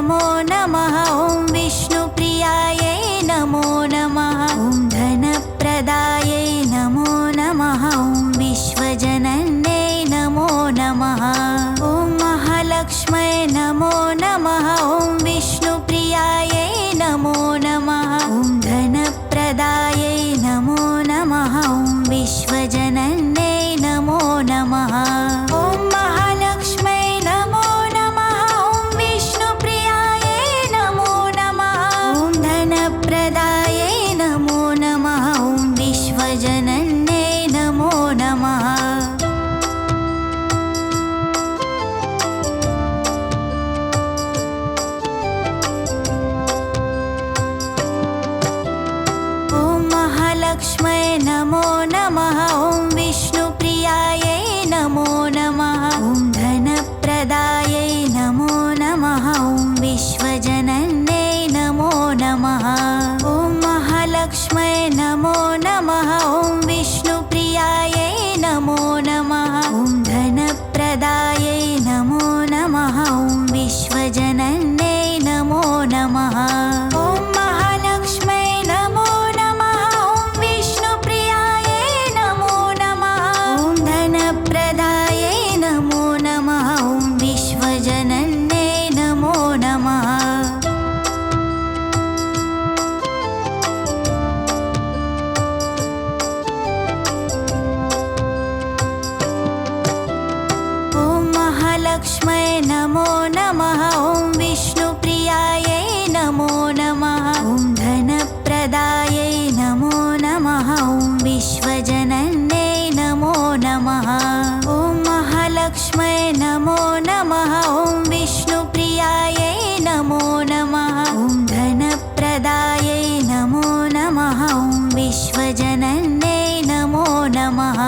नमो नमः। ॐ विष्णुप्रियायै नमो नमः। ॐ धनप्रदायै नमो नमः। ॐ विश्वजनन्यै नमो नमः। ॐ महालक्ष्म्यै नमो नमः। ॐ विष्णुप्रियायै नमो नमः। ॐ धनप्रदायै नमो नमः। ॐ विश्वजनन्यै नमो नमः। ॐ महालक्ष्म्यै नमो नमः। ॐ विष्णुप्रियायै नमो नमः। ॐ धनप्रदायै नमो नमः। ॐ विश्वजनन्यै नमो नमः। महालक्ष्म्यै नमो नमः। ॐ विष्णुप्रियायै नमो नमः। ॐ धनप्रदायै नमो नमः। ॐ विश्वजनन्यै नमो नमः। ॐ महालक्ष्म्यै नमो नमः। ॐ विष्णुप्रियायै नमो नमः। ॐ धनप्रदायै नमो नमः। ॐ विश्वजनन्यै नमो नमः। ॐ महालक्ष्म्यै नमो नमः। ॐ विष्णुप्रियायै नमो नमः। ॐ धनप्रदायै नमो नमः। ॐ विश्वजनन्यै नमो नमः। ॐ महालक्ष्म्यै नमो नमः। ॐ विष्णुप्रियायै नमो नमः। ॐ धनप्रदायै नमो नमः। ॐ विश्वजनन्यै नमो नमः। ॐ महालक्ष्म्यै नमो नमः। ॐ विष्णुप्रियायै नमो नमः। ॐ धनप्रदायै नमो नमः। ॐ विश्वजनन्यै नमो नमः।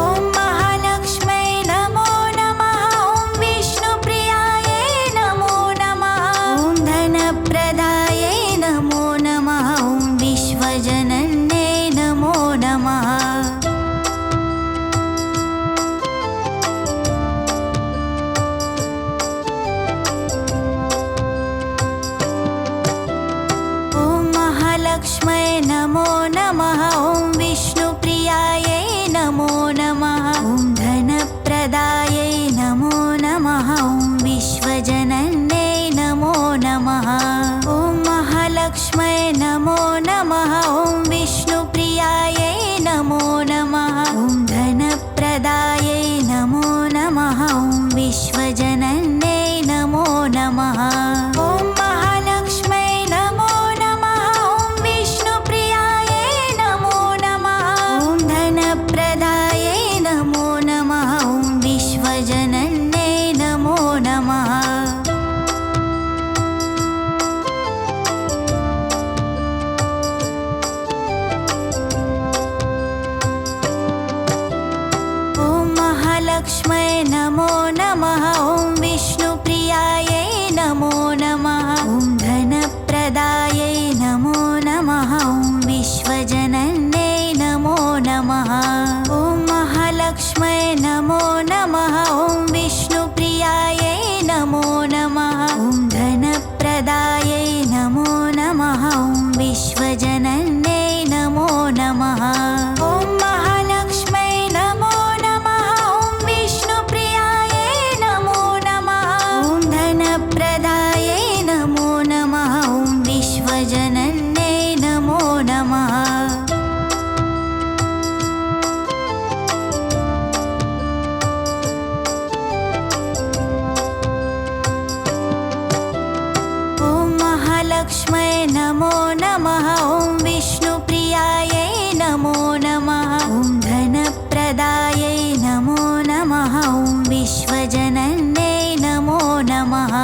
ॐ महालक्ष्म्यै नमो नमः। ॐ विष्णुप्रियायै नमो नमः। ॐ धनप्रदायै नमो नमः। ॐ विश्वजनन्यै नमो नमः। ॐ महालक्ष्म्यै नमो नमः। ॐ विष्णुप्रियायै नमो नमः। ॐ धनप्रदायै नमो नमः। ॐ विश्वजनन्यै नमो नमः। ॐ महालक्ष्म्यै नमो नमः। ॐ विष्णुप्रियायै नमो नमः। ॐ धनप्रदायै नमो नमः। ॐ विश्वजनन्यै नमो नमः। ॐ महालक्ष्म्यै नमो नमः। ॐ विष्णुप्रियायै नमो नमः। ॐ धनप्रदायै नमो नमः। ॐ विश्वजनन्यै नमो नमः। ॐ महालक्ष्म्यै नमो नमः। ॐ विष्णुप्रियायै नमो नमः। ॐ धनप्रदायै नमो नमः। ॐ विश्वजनन्यै नमो नमः। ॐ महालक्ष्म्यै नमो नमः। ॐ विष्णुप्रियायै नमो नमः। ॐ धनप्रदायै नमो नमः। ॐ विश्वजनन्यै नमो नमः। ॐ महालक्ष्म्यै नमो नमः। ॐ विष्णुप्रियायै नमो नमः। ॐ धनप्रदायै नमो नमः। ॐ विश्वजनन्यै नमो नमः। ॐ महालक्ष्म्यै नमो नमः। ॐ विष्णुप्रियायै नमो नमः। ॐ धनप्रदायै नमो नमः। ॐ विश्वजनन्यै नमो नमः।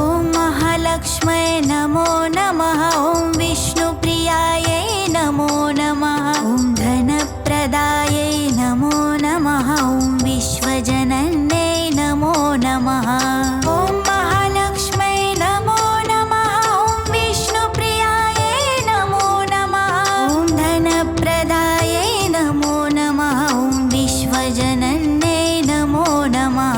ॐ महालक्ष्म्यै नमो नमः। ॐ विष्णुप्रियायै नमो नमः। ॐ धनप्रदायै नमो नमः। ॐ विश्वजनन्यै नमो नमः। ॐ महालक्ष्म्यै नमो नमः। ॐ विष्णुप्रियायै नमो नमः। ॐ धनप्रदायै नमो नमः। ॐ विश्वजनन्यै नमो नमः।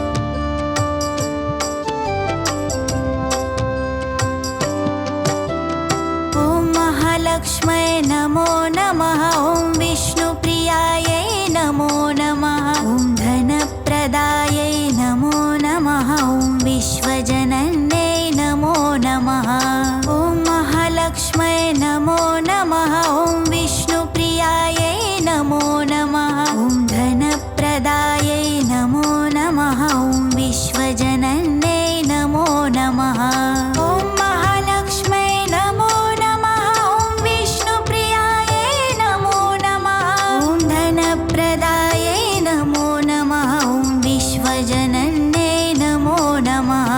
ॐ महालक्ष्म्यै नमो नमः। ॐ विष्णुप्रियायै नमो नमः। ॐ धनप्रदायै नमो नमः। ॐ विश्वजनन्यै नमो नमः। ॐ महालक्ष्म्यै नमो नमः। ॐ विष्णुप्रियायै नमो नमः। ॐ धनप्रदायै नमो नमः। ॐ विश्वजनन्यै नमो नमः। ॐ महालक्ष्म्यै नमो नमः। ॐ विष्णुप्रियायै नमो नमः। ॐ धनप्रदायै नमो नमः। ॐ विश्वजनन्यै नमो नमः।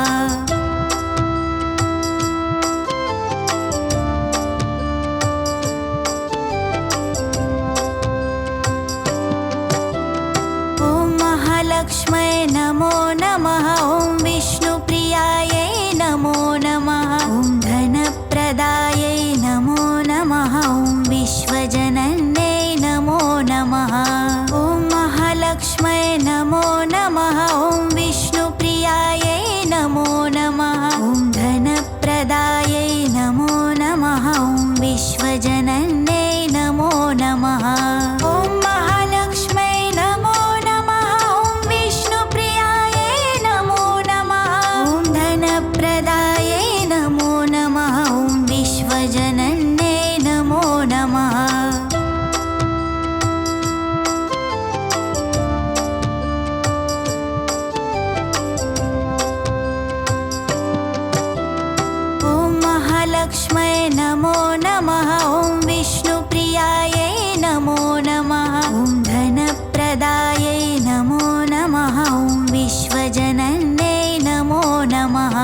महालक्ष्म्यै नमो नमः ॐ विष्णुप्रियायै नमो नमः ॐ धनप्रदायै नमो नमः ॐ विश्वजनन्यै नमो नमः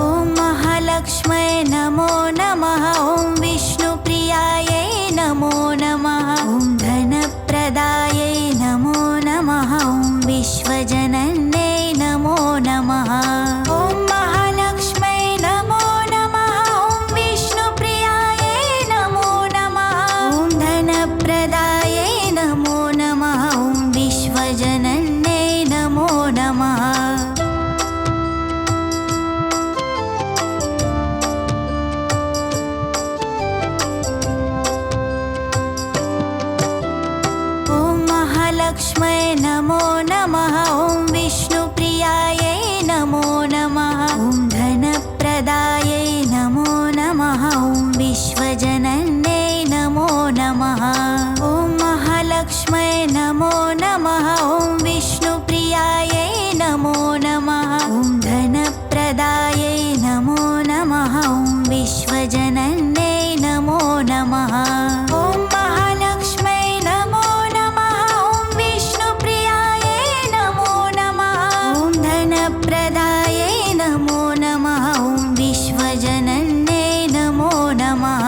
ॐ महालक्ष्म्यै नमो नमः ॐ विष्णुप्रियायै नमो नमः ॐ धनप्रदायै नमो नमः ॐ विश्वजनन्यै नमो नमः ॐ महालक्ष्म्यै नमो नमः ॐ विष्णुप्रियायै नमो नमः ॐ धनप्रदायै नमो नमः ॐ विश्वजनन्यै नमो नमः महालक्ष्म्यै नमो नमः ॐ विष्णुप्रियायै नमो नमः ॐ धनप्रदायै नमो नमः ॐ विश्वजनन्यै नमो नमः ॐ महालक्ष्म्यै नमो नमः ॐ विष्णुप्रियायै नमो नमः ॐ धनप्रदायै नमो नमः ॐ विश्वजनन्यै नमो नमः ॐ महालक्ष्म्यै नमो प्रदायै नमो नमः ॐ विश्वजनन्यै नमो नमः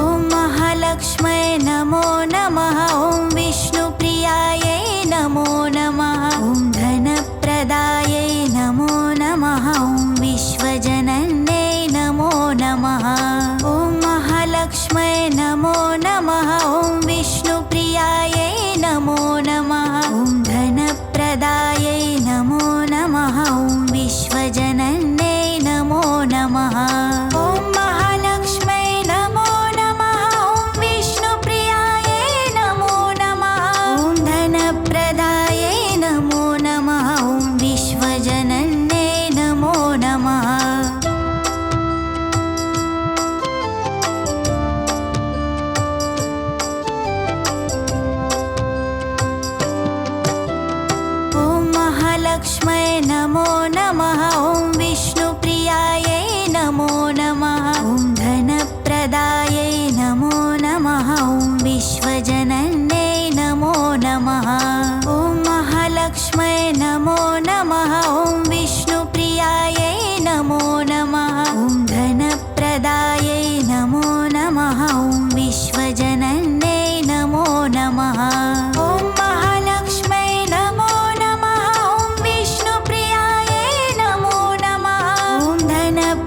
ॐ महालक्ष्म्यै नमो नमः ॐ विष्णुप्रियायै नमो नमः ॐ धनप्रदायै नमो नमः ॐ विश्वजनन्यै नमो नमः ॐ महालक्ष्म्यै नमो नमः ॐ विष्णुप्रियायै नमो नमः ॐ धनप्रदायै नमो नमः ॐ विश्वजनन्यै नमो नमः ॐ महालक्ष्म्यै नमो नमः ॐ विष्णुप्रियायै नमो नमः ॐ धनप्रदायै नमो नमः ॐ विश्वजनन्यै नमो नमः महालक्ष्म्यै नमो नमः ॐ विष्णुप्रियायै नमो नमः ॐ धनप्रदायै नमो नमः ॐ विश्वजनन्यै नमो नमः ॐ महालक्ष्म्यै नमो नमः ॐ विष्णुप्रियायै नमो नमः ॐ धनप्रदायै नमो नमः ॐ विश्वजनन्यै नमो नमः ॐ महालक्ष्म्यै नमो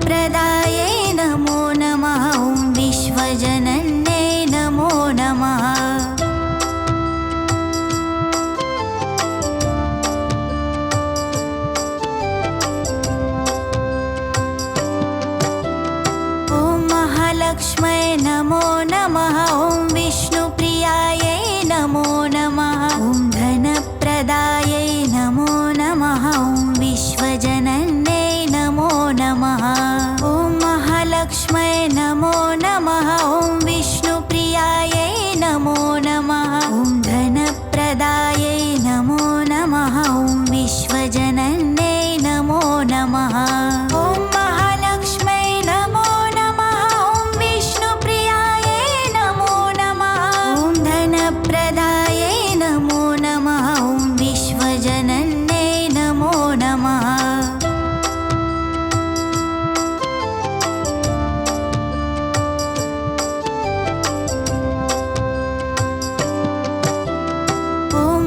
प्रदायै नमो नमः ॐ विश्वजनन्यै नमो नमः ॐ महालक्ष्म्यै नमो नमः ॐ विष्णुप्रियायै नमो नमः ॐ धनप्रदायै नमो नमः ॐ विश्वजनन्यै नमो नमः ॐ महालक्ष्म्यै नमो नमः ॐ विष्णुप्रियायै नमो नमः ॐ धनप्रदायै नमो नमः ॐ विश्वजनन्यै नमो नमः ॐ महालक्ष्म्यै नमो नमः ॐ विष्णुप्रियायै नमो नमः ॐ धनप्रदायै नमो नमः ॐ विश्वजनन्यै नमो नमः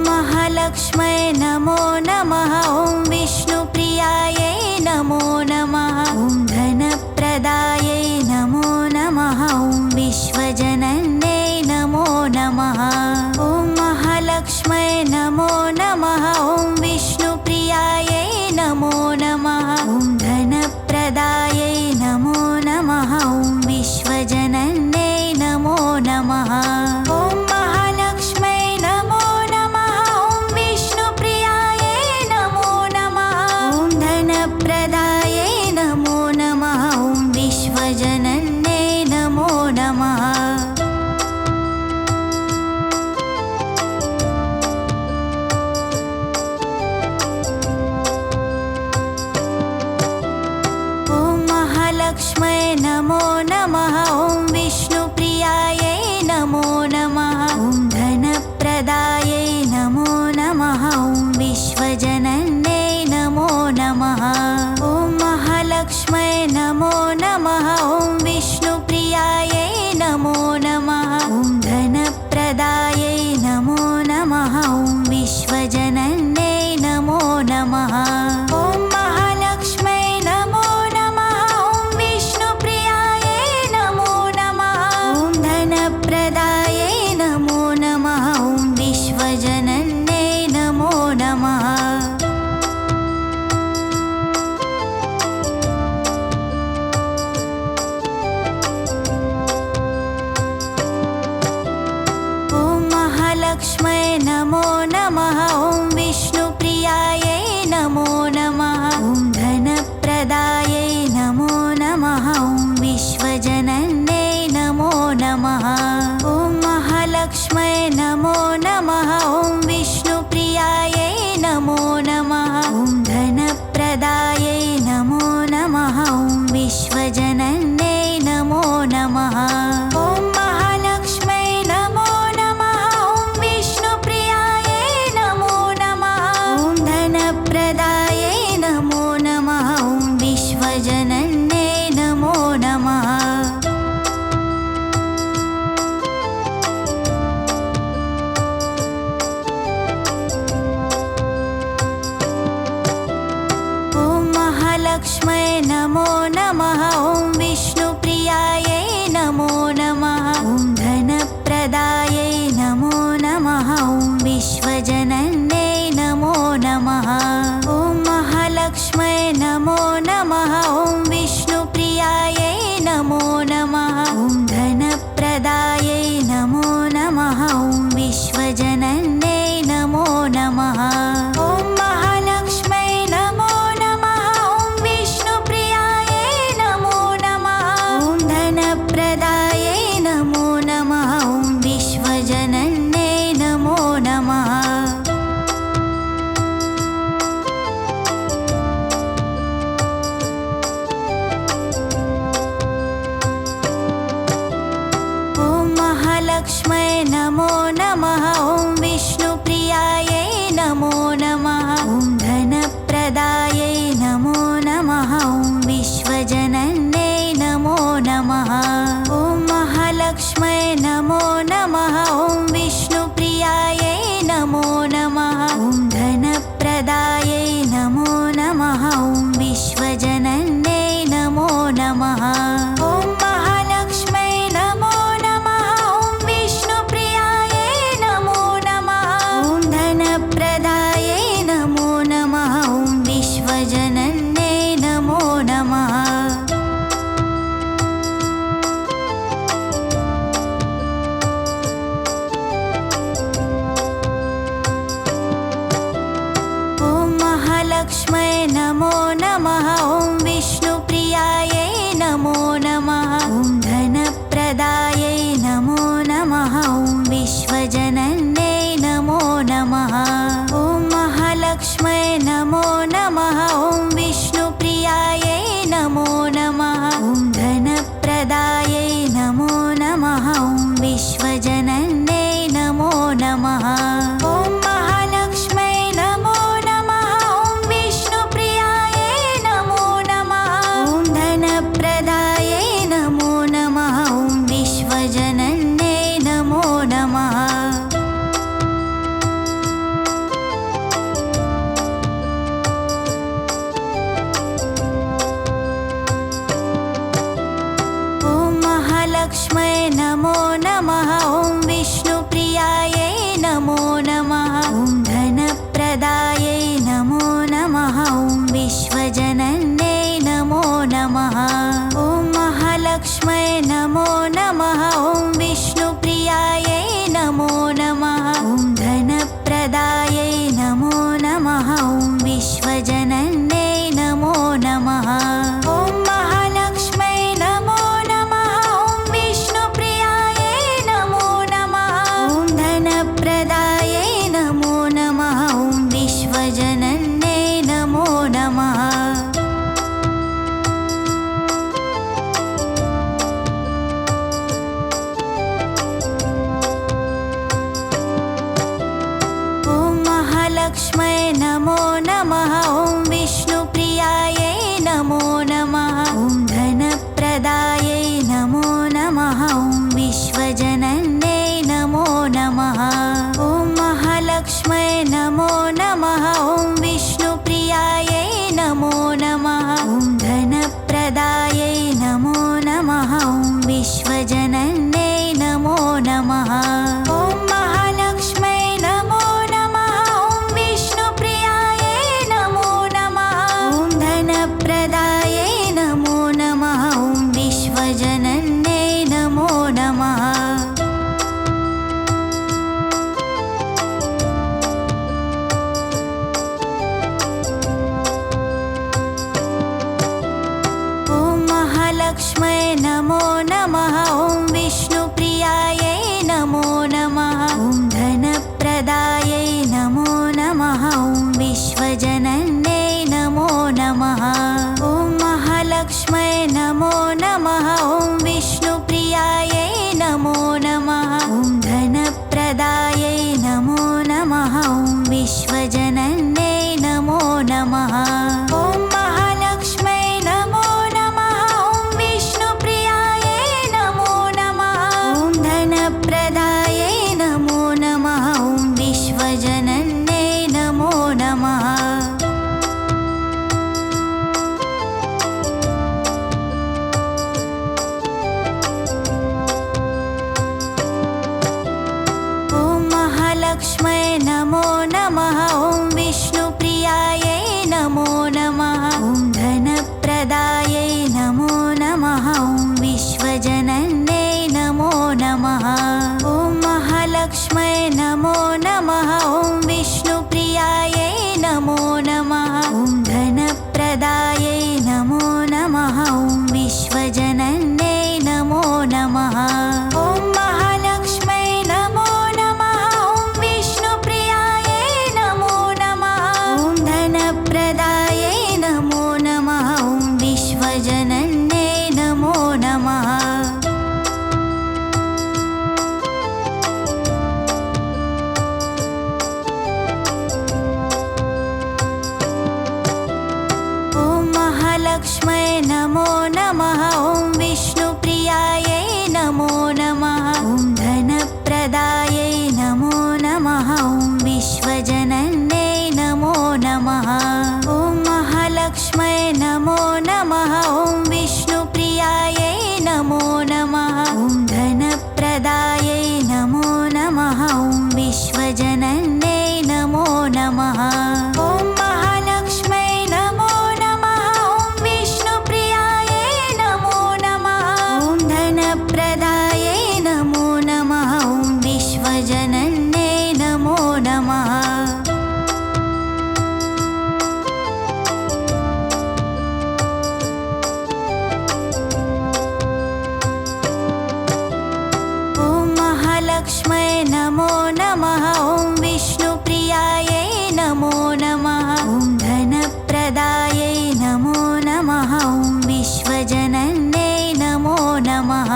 महालक्ष्म्यै नमो नमः ॐ विष्णुप्रियायै नमो नमः ॐ धनप्रदायै नमो नमः ॐ विश्वजनन्यै नमो नमः ॐ महालक्ष्म्यै नमो नमः ॐ विष्णुप्रियायै नमो नमः ॐ धनप्रदायै नमो नमः ॐ विश्वजनन्यै नमो नमः ॐ महालक्ष्म्यै नमो प्रदायै नमो नमः ॐ विश्वजनन्यै नमो नमः महालक्ष्म्यै नमो नमः ॐ विष्णुप्रियायै नमो नमः ॐ धनप्रदायै नमो नमः ॐ विश्वजनन्यै नमो नमः ॐ महालक्ष्म्यै नमो नमः ॐ विष्णुप्रियायै नमो नमः ॐ धनप्रदायै नमो नमः ॐ विश्वजनन्यै नमो नमः ॐ महालक्ष्म्यै नमो नमः ॐ विष्णुप्रियायै नमो नमः ॐ धनप्रदायै नमो नमः ॐ विश्वजनन्यै नमो नमः महालक्ष्म्यै नमो नमः ॐ विष्णुप्रियायै नमो नमः ॐ धनप्रदायै नमो नमः ॐ विश्वजनन्यै नमो नमः ॐ महालक्ष्म्यै नमो नमः ॐ विष्णुप्रियायै नमो नमः ॐ धनप्रदायै नमो नमः ॐ विश्वजनन्यै नमो नमः ॐ महालक्ष्म्यै नमो नमः ॐ विष्णुप्रियायै नमो नमः ॐ धनप्रदायै नमो नमः ॐ विश्वजनन्यै नमो नमः ॐ महालक्ष्म्यै नमो नमः ॐ विष्णुप्रियायै नमो नमः ॐ धनप्रदायै नमो नमः ॐ विश्वजनन्यै नमो नमः ॐ महालक्ष्म्यै नमो नमः ॐ विष्णुप्रियायै नमो नमः ॐ धनप्रदायै नमो नमः ॐ विश्वजनन्यै नमो नमः ॐ महालक्ष्म्यै नमो नमः ॐ विष्णुप्रियायै नमो नमः ॐ धनप्रदायै नमो नमः ॐ विश्वजनन्यै नमो नमः ॐ महालक्ष्म्यै नमो नमः ॐ विष्णुप्रियायै नमो नमः ॐ धनप्रदायै नमो नमः ॐ विश्वजनन्यै नमो नमः ॐ महालक्ष्म्यै नमो नमः ॐ विष्णुप्रियायै नमो नमः ॐ धनप्रदायै नमो नमः ॐ विश्वजनन्यै नमो नमः ॐ महालक्ष्म्यै नमो नमः ॐ विष्णुप्रियायै नमो नमः ॐ धनप्रदायै नमो नमः ॐ विश्वजनन्यै नमो नमः ॐ महालक्ष्म्यै नमो नमः ॐ विष्णुप्रियायै नमो नमः ॐ धनप्रदायै नमो नमः ॐ विश्वजनन्यै नमो नमः ॐ महालक्ष्म्यै नमो नमः ॐ विष्णुप्रियायै नमो नमः ॐ धनप्रदायै नमो नमः ॐ विश्वजनन्यै नमो नमः ॐ महालक्ष्म्यै नमो नमः ॐ विष्णुप्रियायै नमो नमः ॐ धनप्रदायै नमो नमः ॐ विश्वजनन्यै नमो नमः ॐ महालक्ष्म्यै नमो नमः ॐ विष्णुप्रियायै नमो नमः ॐ धनप्रदायै नमो नमः ॐ विश्वजनन्यै नमो नमः ॐ महालक्ष्म्यै नमो नमः ॐ विष्णुप्रियायै नमो नमः ॐ धनप्रदायै नमो नमः ॐ विश्वजनन्यै नमो नमः ॐ महालक्ष्म्यै नमो नमः ॐ विष्णुप्रियायै नमो नमः ॐ धनप्रदायै नमो नमः ॐ विश्व महालक्ष्म्यै नमो नमः ॐ विष्णुप्रियायै नमो नमः ॐ धनप्रदायै नमो नमः ॐ विश्वजनन्यै नमो नमः ॐ महालक्ष्म्यै नमो नमः ॐ विष्णुप्रियायै नमो नमः ॐ धनप्रदायै नमो नमः ॐ विश्वजनन्यै नमो नमः ॐ महालक्ष्म्यै नमो नमः ॐ विष्णुप्रियायै नमो नमः ॐ धनप्रदायै नमो नमः ॐ विश्वजनन्यै नमो नमः महालक्ष्म्यै नमो नमः ॐ विष्णुप्रियायै नमो नमः ॐ धनप्रदायै नमो नमः ॐ विश्वजनन्यै नमो नमः ॐ महालक्ष्म्यै नमो नमः ॐ विष्णुप्रियायै नमो नमः ॐ धनप्रदायै नमो नमः ॐ विश्वजनन्यै नमो नमः ॐ महालक्ष्म्यै नमो नमः ॐ विष्णुप्रियायै नमो नमः ॐ धनप्रदायै नमो नमः ॐ विश्वजनन्यै नमो नमः ॐ महालक्ष्म्यै नमो नमः ॐ विष्णुप्रियायै नमो नमः ॐ धनप्रदायै नमो नमः ॐ विश्वजनन्यै नमो नमः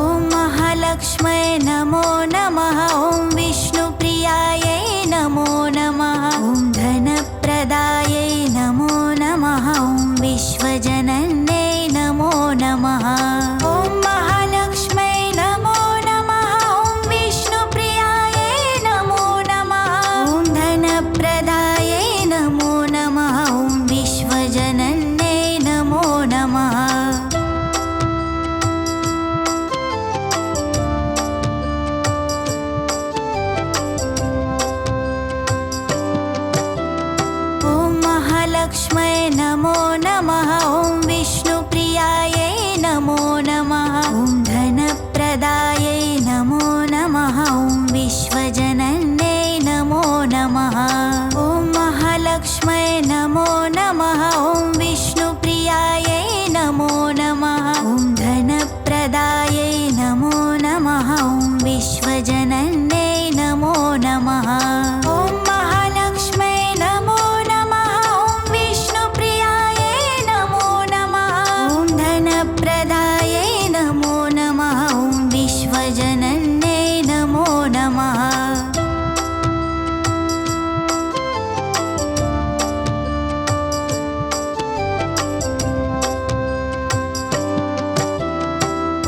ॐ महालक्ष्म्यै नमो नमः ॐ विष्णुप्रियायै नमो नमः ॐ धनप्रदायै नमो नमः ॐ विश्वजनन्यै नमो नमः ॐ महालक्ष्म्यै नमो नमः ॐ विष्णुप्रियायै नमो नमः ॐ धनप्रदायै नमो नमः ॐ विश्वजनन्यै नमो नमः ॐ महालक्ष्म्यै नमो नमः ॐ विष्णुप्रियायै नमो नमः ॐ धनप्रदायै नमो नमः ॐ विश्वजनन्यै नमो नमः ॐ महालक्ष्म्यै नमो नमः ॐ विष्णुप्रियायै नमो नमः ॐ धनप्रदायै नमो नमः ॐ विश्वजनन्यै नमो नमः ॐ महालक्ष्म्यै नमो नमः ॐ विष्णुप्रियायै नमो नमः ॐ धनप्रदायै नमो नमः ॐ विश्वजनन्यै नमो नमः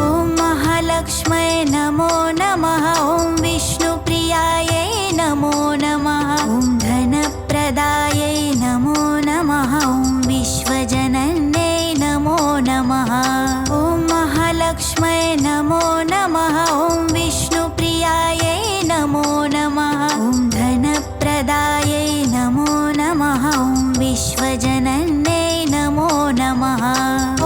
ॐ महालक्ष्म्यै नमो नमः ॐ विष्णुप्रियायै नमो नमः ॐ धनप्रदायै नमो नमः ॐ विश्वजनन्यै नमो नमः ॐ महालक्ष्म्यै नमो नमः ॐ विष्णुप्रियायै नमो नमः ॐ धनप्रदायै नमो नमः ॐ विश्वजनन्यै नमो नमः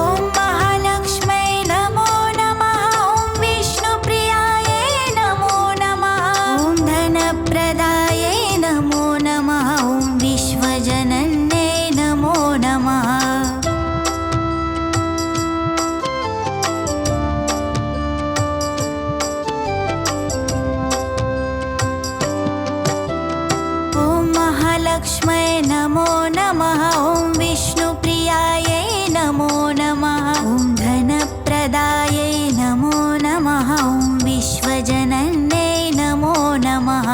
ॐ महालक्ष्म्यै नमो नमः ॐ विष्णुप्रियायै नमो नमः ॐ धनप्रदायै नमो नमः ॐ विश्वजनन्यै नमो नमः ॐ महालक्ष्म्यै नमो नमः ॐ विष्णुप्रियायै नमो नमः ॐ धनप्रदायै नमो नमः ॐ विश्वजनन्यै नमो नमः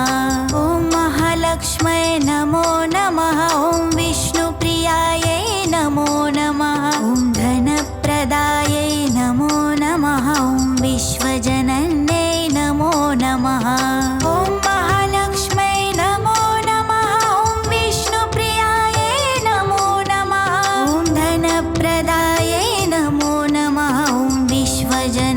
ॐ महालक्ष्म्यै नमो नमः ॐ विष्णुप्रियायै नमो नमः ॐ धनप्रदायै नमो नमः ॐ विश्वजनन्यै नमो नमः ॐ महालक्ष्म्यै नमो नमः ॐ विष्णुप्रियायै नमो नमः ॐ धनप्रदायै नमो नमः ॐ विश्वजनन्यै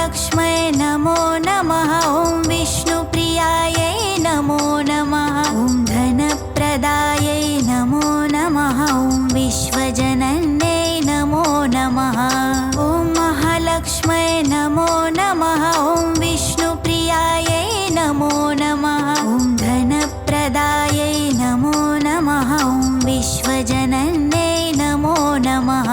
महालक्ष्म्यै नमो नमः ॐ विष्णुप्रियायै नमो नमः ॐ धनप्रदायै नमो नमः ॐ विश्वजनन्यै नमो नमः ॐ महालक्ष्म्यै नमो नमः ॐ विष्णुप्रियायै नमो नमः ॐ धनप्रदायै नमो नमः ॐ विश्वजनन्यै नमो नमः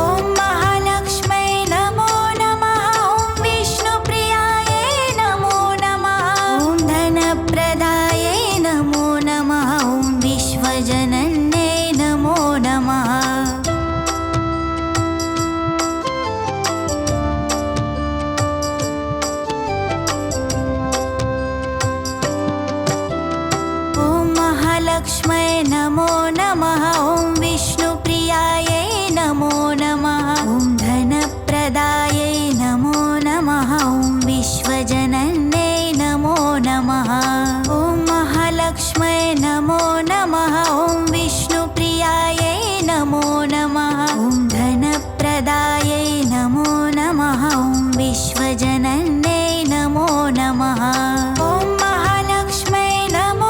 ॐ महालक्ष्म्यै नमो नमः ॐ विष्णुप्रियायै नमो नमः ॐ धनप्रदायै नमो नमः ॐ विश्वजनन्यै नमो नमः महालक्ष्म्यै नमो नमः ॐ विष्णुप्रियायै नमो नमः ॐ धनप्रदायै नमो नमः ॐ विश्वजनन्यै नमो नमः ॐ महालक्ष्म्यै नमो नमः ॐ विष्णुप्रियायै नमो नमः ॐ धनप्रदायै नमो नमः ॐ विश्वजनन्यै नमो नमः ॐ महालक्ष्म्यै नमो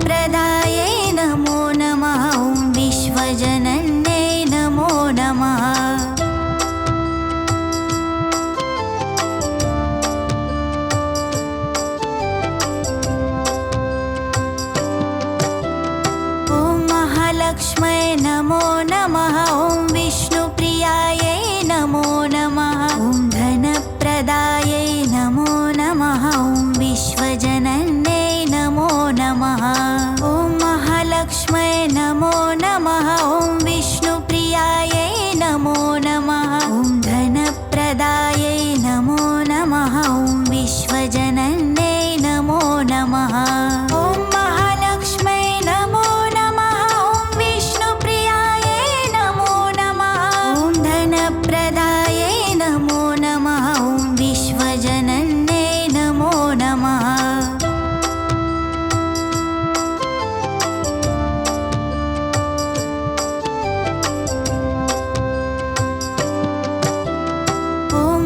प्रदायै नमो नमः ॐ विश्वजनन्यै नमो नमः ॐ महालक्ष्म्यै नमो नमः ॐ विष्णुप्रियायै नमो नमः ॐ धनप्रदायै नमो नमः ॐ विश्वजनन्यै नमो नमः ॐ महालक्ष्म्यै नमो नमः ॐ विष्णुप्रियायै नमो नमः ॐ धनप्रदायै नमो नमः ॐ विश्वजनन्यै नमो नमः ॐ महालक्ष्म्यै नमो नमः ॐ विष्णुप्रियायै नमो नमः ॐ धनप्रदायै नमो नमः ॐ विश्वजनन्यै नमो नमः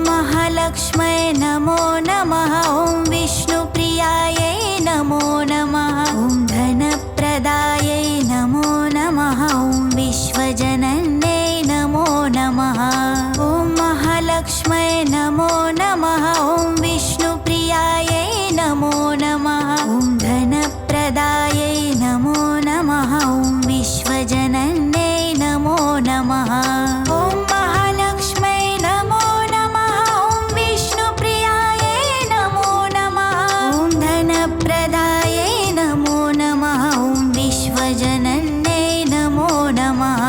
महालक्ष्म्यै नमो नमः ॐ विष्णुप्रियायै नमो नमः ॐ धनप्रदायै नमो नमः ॐ विश्वजनन्यै नमो नमः ॐ महालक्ष्म्यै नमो नमः ॐ विष्णुप्रियायै नमो नमः ॐ धनप्रदायै नमो नमः ॐ विश्वजनन्यै नमो नमः ॐ महालक्ष्म्यै नमो प्रदायै नमो नमः ॐ विश्वजनन्यै नमो नमः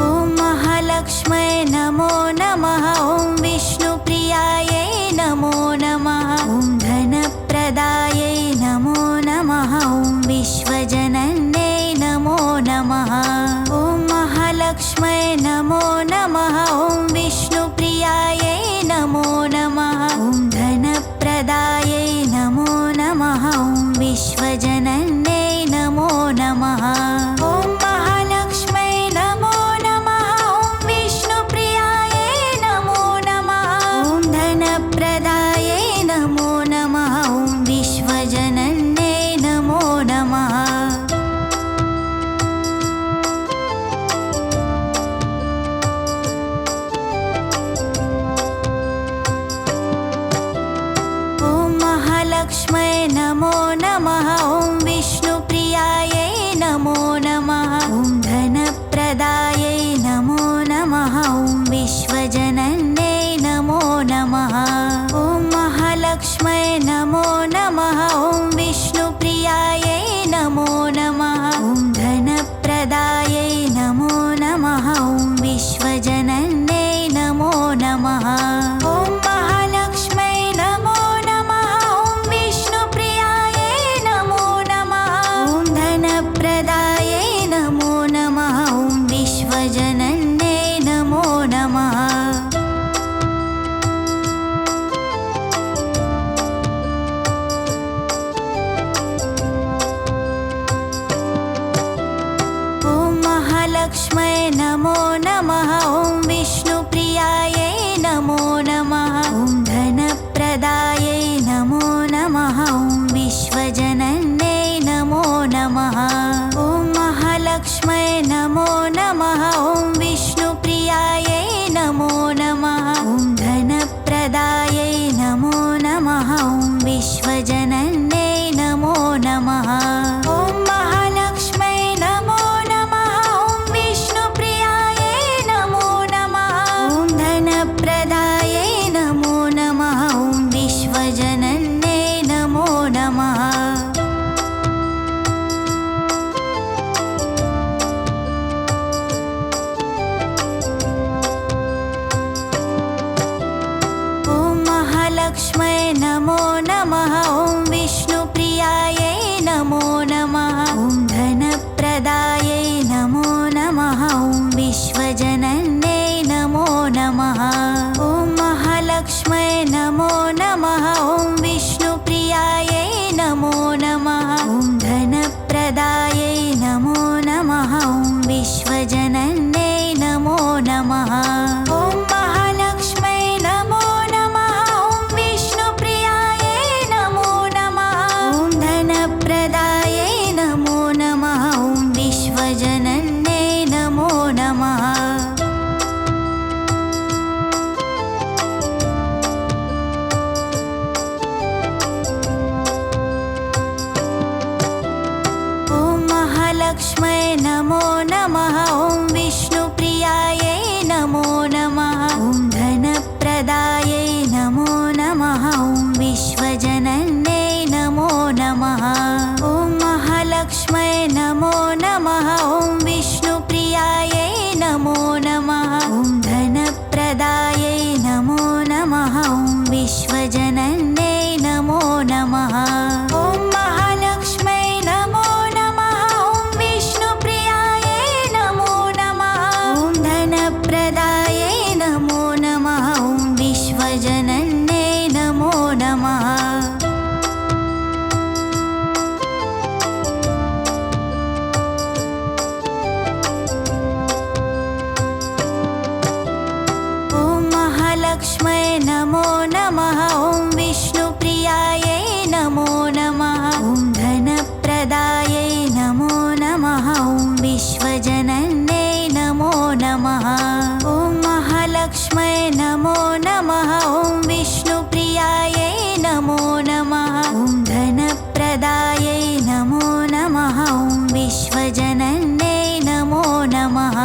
ॐ महालक्ष्म्यै नमो नमः ॐ विष्णुप्रियायै नमो नमः ॐ धनप्रदायै नमो नमः ॐ विश्वजनन्यै नमो नमः ॐ महालक्ष्म्यै नमो नमः ॐ विष्णुप्रियायै नमो नमः ॐ धनप्रदायै नमो नमः ॐ विश्वजनन्यै नमो नमः ॐ महालक्ष्म्यै नमो नमः ॐ विष्णुप्रियायै नमो नमः ॐ धनप्रदायै नमो नमः ॐ विश्वजनन्यै नमो नमः महालक्ष्म्यै नमो नमः ॐ विष्णुप्रियायै नमो नमः ॐ धनप्रदायै नमो नमः ॐ विश्वजनन्यै नमो नमः ॐ महालक्ष्म्यै नमो नमः ॐ विष्णुप्रियायै नमो नमः ॐ धनप्रदायै नमो नमः ॐ विश्वजनन्यै नमो नमः ॐ महालक्ष्म्यै नमो नमः ॐ विष्णुप्रियायै नमो महालक्ष्म्यै नमो नमः ॐ विष्णुप्रियायै नमो नमः ॐ धनप्रदायै नमो नमः ॐ विश्वजनन्यै नमो नमः ॐ महालक्ष्म्यै नमो नमः ॐ विष्णुप्रियायै नमो नमः ॐ धनप्रदायै नमो नमः ॐ विश्वजनन्यै नमो नमः ॐ महालक्ष्म्यै नमो नमः ॐ विष्णुप्रियायै नमो नमः ॐ धनप्रदायै नमो नमः ॐ विश्वजनन्यै नमो नमः महालक्ष्म्यै नमो नमः ॐ विष्णुप्रियायै नमो नमः ॐ धनप्रदायै नमो नमः ॐ विश्वजनन्यै नमो नमः ॐ महालक्ष्म्यै नमो नमः ॐ विष्णुप्रियायै नमो नमः ॐ धनप्रदायै नमो नमः ॐ विश्वजनन्यै नमो नमः ॐ महालक्ष्म्यै नमो प्रदायै नमो नमः ॐ विश्वजनन्यै नमो नमः ॐ महालक्ष्म्यै नमो नमः ॐ विष्णुप्रियायै नमो नमः ॐ धनप्रदायै नमो नमः ॐ विश्वजनन्यै नमो नमः ॐ महालक्ष्म्यै नमो नमः ॐ विष्णुप्रियायै नमो नमः ॐ धनप्रदायै नमो नमः ॐ विश्वजनन्यै नमो नमः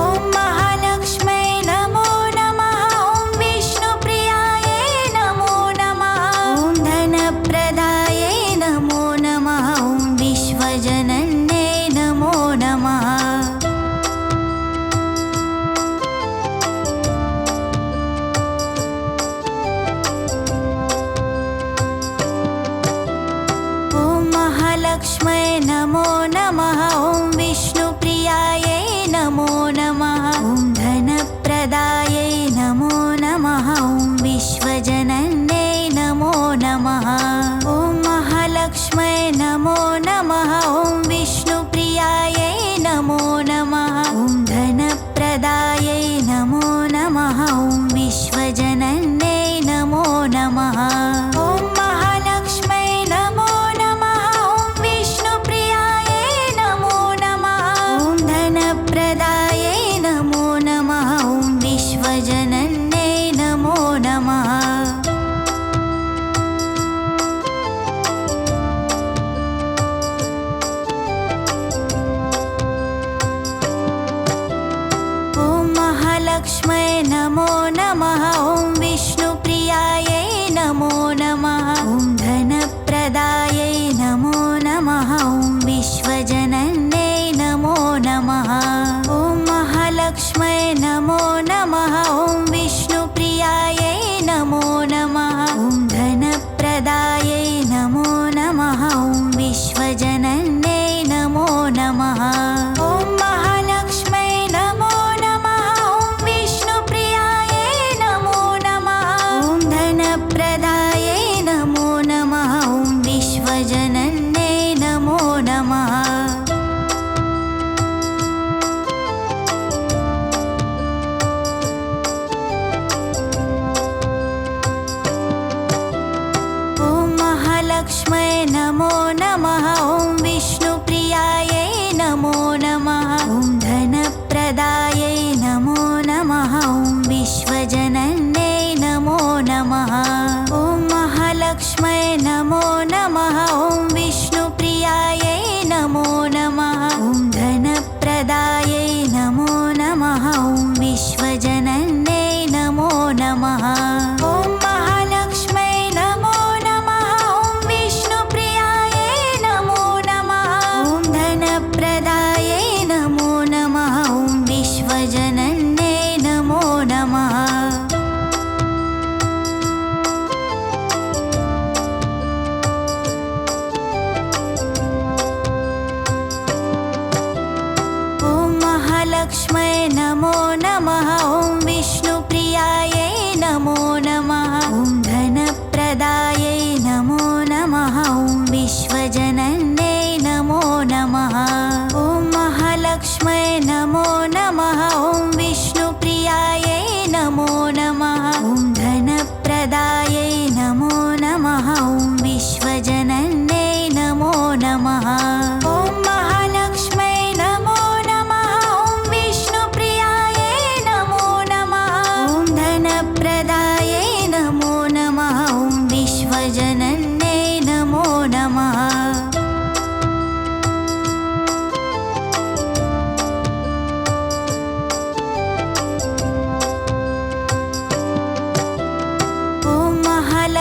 ॐ महालक्ष्म्यै नमो नमः ॐ विष्णुप्रियायै नमो नमः ॐ धनप्रदायै नमो नमः ॐ विश्वजनन्यै नमो नमः महालक्ष्म्यै नमो नमः ॐ विष्णुप्रियायै नमो नमः ॐ धनप्रदायै नमो नमः ॐ विश्वजनन्यै नमो नमः ॐ महालक्ष्म्यै नमो नमः ॐ विष्णुप्रियायै नमो नमः ॐ धनप्रदायै नमो नमः ॐ विश्वजनन्यै नमो नमः ॐ महालक्ष्म्यै नमो प्रदायै नमो नमः ॐ विश्वजनन्यै नमो नमः ॐ महालक्ष्म्यै नमो नमः ॐ विष्णुप्रियायै नमो नमः ॐ धनप्रदायै नमो नमः ॐ विश्वजनन्यै नमो नमः ॐ महालक्ष्म्यै नमो नमः ॐ विष्णुप्रियायै नमो नमः ॐ धनप्रदायै नमो नमः ॐ विश्वजनन्यै नमो नमः ॐ महालक्ष्म्यै नमो नमः ॐ विष्णुप्रियायै नमो नमः ॐ धनप्रदायै नमो नमः ॐ विश्वजनन्यै नमो नमः महालक्ष्म्यै नमो नमः ॐ विष्णुप्रियायै नमो नमः ॐ धनप्रदायै नमो नमः ॐ विश्वजनन्यै नमो नमः ॐ महालक्ष्म्यै नमो नमः ॐ विष्णुप्रियायै नमो नमः ॐ धनप्रदायै नमो नमः ॐ विश्वजनन्यै नमो नमः ॐ महालक्ष्म्यै नमो नमः ॐ विष्णुप्रियायै नमो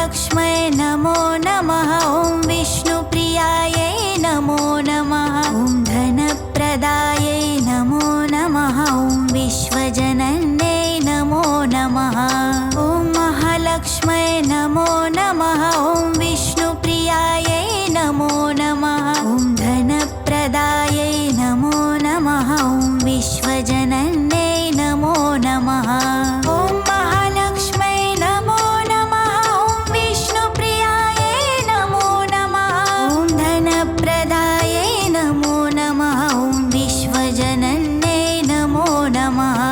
महालक्ष्म्यै नमो नमः ॐ विष्णुप्रियायै नमो नमः ॐ धनप्रदायै नमो नमः ॐ विश्वजनन्यै नमो नमः ॐ महालक्ष्म्यै नमो नमः ॐ विष्णुप्रियायै नमो नमः ॐ धनप्रदायै नमो नमः ॐ विश्वजनन्यै नमो नमः ॐ महालक्ष्म्यै नमो नमः ॐ विष्णुप्रियायै नमो नमः ॐ धनप्रदायै नमो नमः ॐ विश्वजनन्यै नमो नमः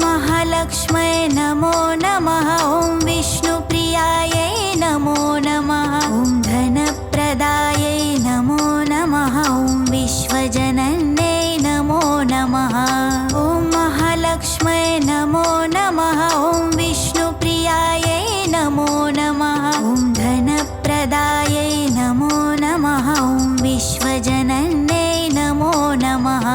महालक्ष्म्यै नमो नमः ॐ विष्णुप्रियायै नमो नमः ॐ धनप्रदायै नमो नमः ॐ विश्वजनन्यै नमो नमः ॐ महालक्ष्म्यै नमो नमः ॐ विष्णुप्रियायै नमो नमः ॐ धनप्रदायै नमो नमः ॐ विश्वजनन्यै नमो नमः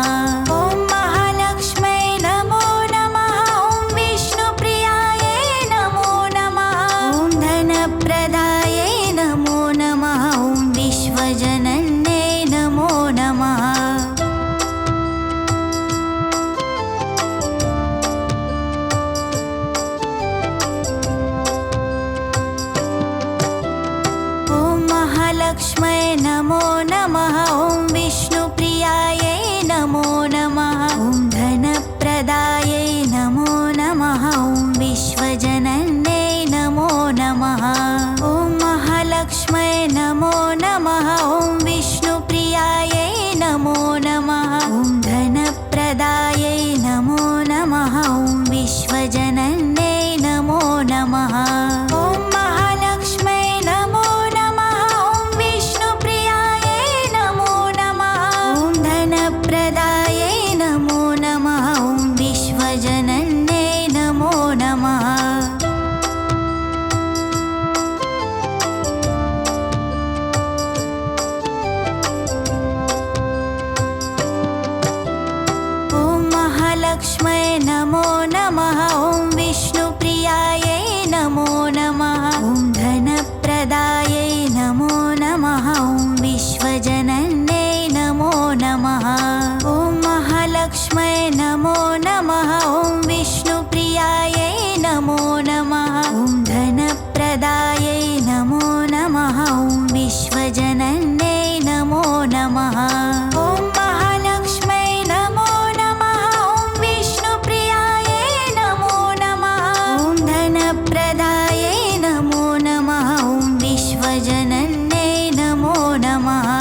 ॐ महालक्ष्म्यै नमो नमः ॐ विष्णुप्रियायै नमो नमः ॐ धनप्रदायै नमो नमः ॐ विश्वजनन्यै नमो नमः ॐ महालक्ष्म्यै नमो नमः ॐ विष्णुप्रियायै नमो नमः ॐ धनप्रदायै नमो नमः ॐ विश्वजनन्यै नमो नमः ॐ महालक्ष्म्यै नमो नमः ॐ विष्णुप्रियायै नमो नमः ॐ धनप्रदायै नमो नमः ॐ विश्वजनन्यै नमो नमः ॐ महालक्ष्म्यै नमो नमः ॐ विष्णुप्रियायै नमो नमः ॐ धनप्रदायै नमो नमः ॐ विश्वजनन्यै नमो नमः ॐ महालक्ष्म्यै नमो नमः ॐ विष्णुप्रियायै नमो नमः ॐ धनप्रदायै नमो नमः ॐ विश्वजनन्यै नमो नमः ॐ महालक्ष्म्यै नमो नमः ॐ विष्णुप्रियायै नमो नमः ॐ धनप्रदायै नमो नमः ॐ विश्वजनन्यै नमो नमः ॐ महालक्ष्म्यै नमो नमः ॐ विष्णुप्रियायै नमो नमः ॐ धनप्रदायै नमो नमः ॐ विश्वजनन्यै नमो नमः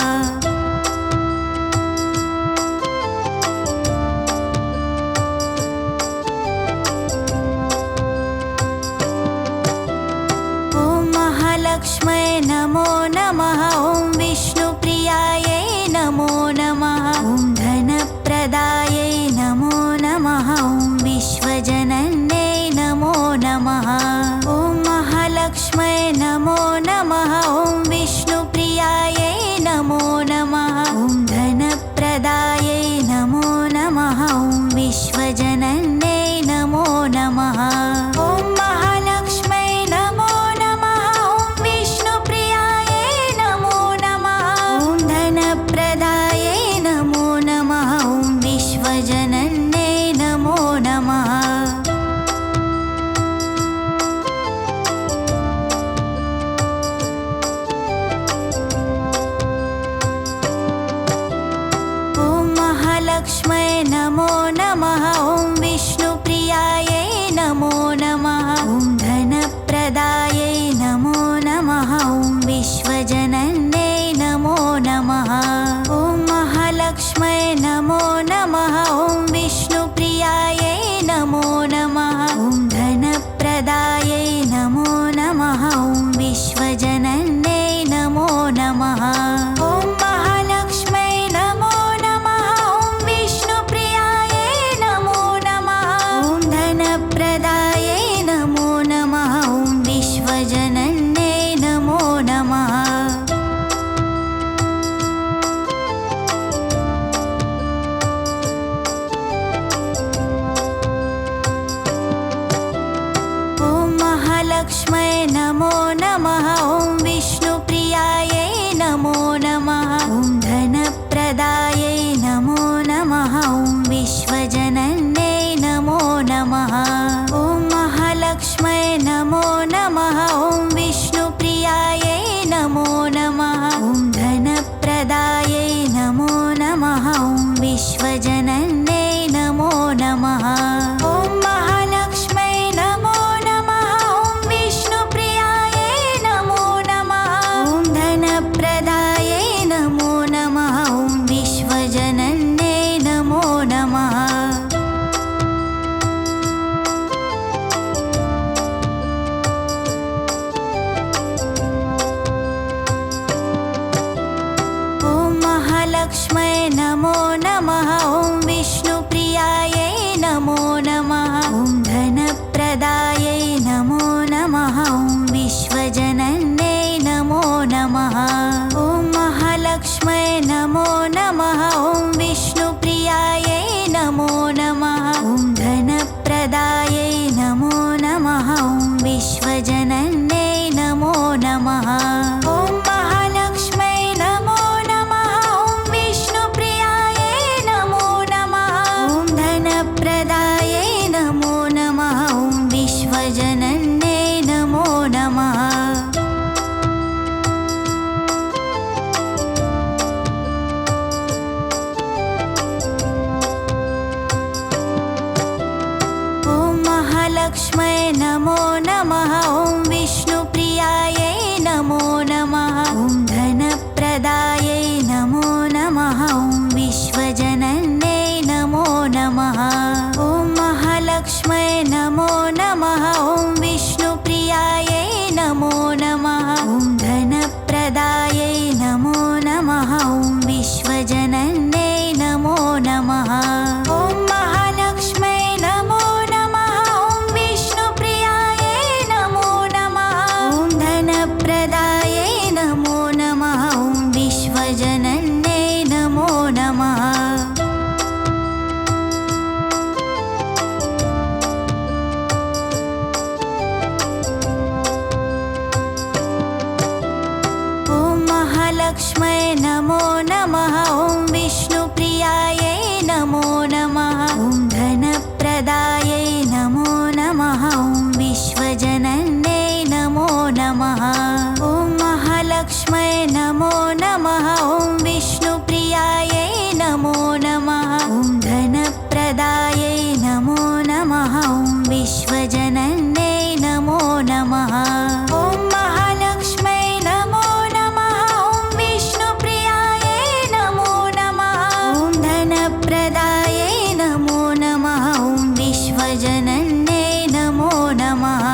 ॐ महालक्ष्म्यै नमो नमः ॐ विष्णुप्रियायै नमो नमः ॐ धनप्रदायै नमो नमः ॐ विश्वजनन्यै नमो नमः ॐ महालक्ष्म्यै नमो नमः ॐ विष्णुप्रियायै नमो नमः ॐ धनप्रदायै नमो नमः ॐ विश्वजनन्यै नमो नमः ॐ महालक्ष्म्यै नमो नमः ॐ विष्णुप्रियायै नमो नमः ॐ धनप्रदायै नमो नमः ॐ विश्वजनन्यै नमो नमः ॐ महालक्ष्म्यै नमो नमः ॐ विष्णुप्रियायै नमो नमः ॐ धनप्रदायै नमो नमः ॐ विश्वजनन्यै नमो नमः ॐ महालक्ष्म्यै नमो नमः ॐ विष्णुप्रियायै नमो नमः ॐ धनप्रदायै नमो नमः ॐ विश्वजनन्यै नमो नमः ॐ महालक्ष्म्यै नमो नमः ॐ विष्णुप्रियायै नमो नमः ॐ धनप्रदायै नमो नमः ॐ विश्व महालक्ष्म्यै नमो नमः ॐ विष्णुप्रियायै नमो नमः ॐ धनप्रदायै नमो नमः ॐ विश्वजनन्यै नमो नमः ॐ महालक्ष्म्यै नमो नमः ॐ विष्णुप्रियायै नमो नमः ॐ धनप्रदायै नमो नमः ॐ विश्वजनन्यै नमो नमः ॐ महालक्ष्म्यै नमो नमः ॐ विष्णुप्रियायै नमो नमः ॐ धनप्रदायै नमो नमः ॐ विश्वजनन्यै नमो नमः महालक्ष्म्यै नमो नमः ॐ विष्णुप्रियायै नमो नमः ॐ धनप्रदायै नमो नमः ॐ विश्वजनन्यै नमो नमः ॐ महालक्ष्म्यै नमो नमः ॐ विष्णुप्रियायै नमो नमः ॐ धनप्रदायै नमो नमः ॐ विश्वजनन्यै नमो नमः ॐ महालक्ष्म्यै नमो प्रदायै नमो नमः ॐ विश्वजनन्यै नमो नमः ॐ महालक्ष्म्यै नमो नमः ॐ विष्णुप्रियायै नमो नमः ॐ धनप्रदायै नमो नमः ॐ विश्वजनन्यै नमो नमः ॐ महालक्ष्म्यै नमो नमः ॐ विष्णुप्रियायै नमो नमः ॐ धनप्रदायै नमो नमः ॐ विश्वजनन्यै नमो नमः ॐ महालक्ष्म्यै नमो नमः ॐ विष्णुप्रियायै नमो नमः ॐ धनप्रदायै नमो नमः ॐ विश्वजनन्यै नमो नमः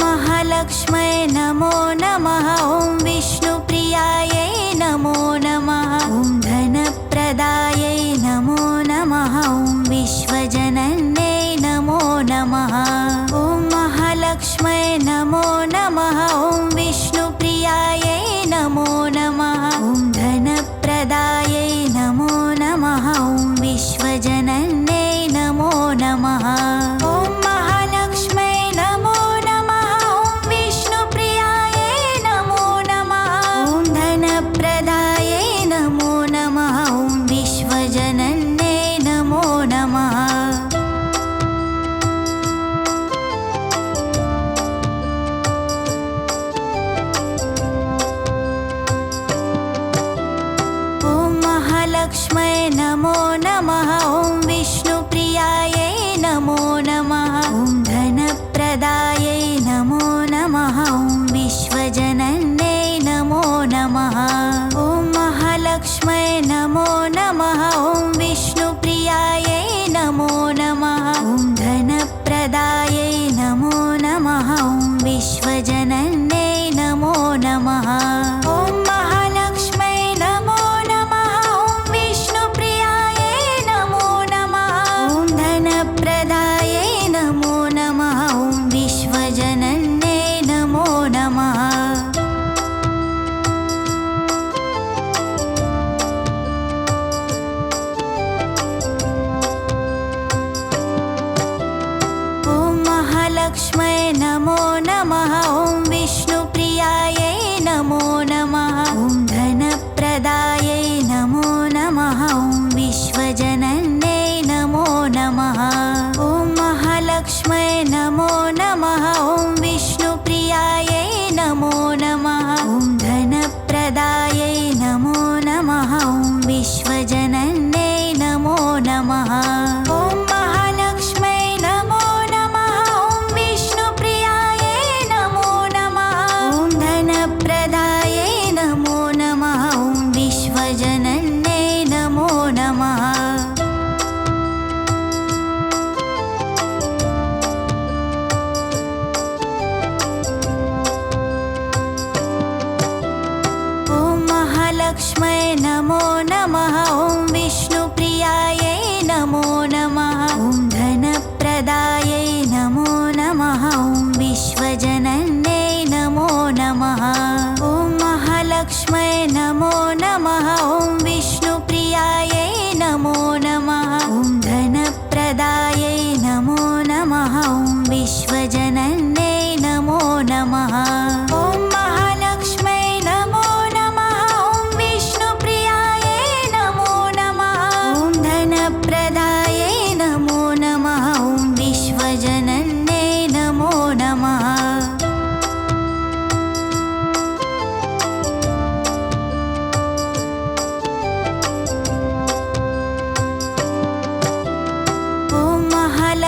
महालक्ष्म्यै नमो नमः ॐ विष्णुप्रियायै नमो नमः ॐ धनप्रदायै नमो नमः ॐ विश्वजनन्यै नमो नमः ॐ महालक्ष्म्यै नमो नमः ॐ विष्णुप्रियायै नमो नमः ॐ धनप्रदायै नमो नमः ॐ विश्वजनन्यै नमो नमः ॐ महालक्ष्म्यै नमो प्रदायै नमो नमः ॐ विश्वजनन्यै नमो नमः ॐ महालक्ष्म्यै नमो नमः ॐ विष्णुप्रियायै नमो नमः ॐ धनप्रदायै नमो नमः ॐ विश्वजनन्यै नमो नमः ॐ महालक्ष्म्यै नमो नमः ॐ विष्णुप्रियायै नमो नमः ॐ धनप्रदायै नमो नमः ॐ विश्वजनन्यै नमो नमः ॐ महालक्ष्म्यै नमो नमः ॐ विष्णुप्रियायै नमो नमः ॐ धनप्रदायै नमो नमः ॐ विश्वजनन्यै नमो नमः महालक्ष्म्यै नमो नमः ॐ विष्णुप्रियायै नमो नमः ॐ धनप्रदायै नमो नमः ॐ विश्वजनन्यै नमो नमः ॐ महालक्ष्म्यै नमो नमः ॐ विष्णुप्रियायै नमो नमः ॐ धनप्रदायै नमो नमः ॐ विश्वजनन्यै नमो नमः ॐ महालक्ष्म्यै नमो प्रदायै नमो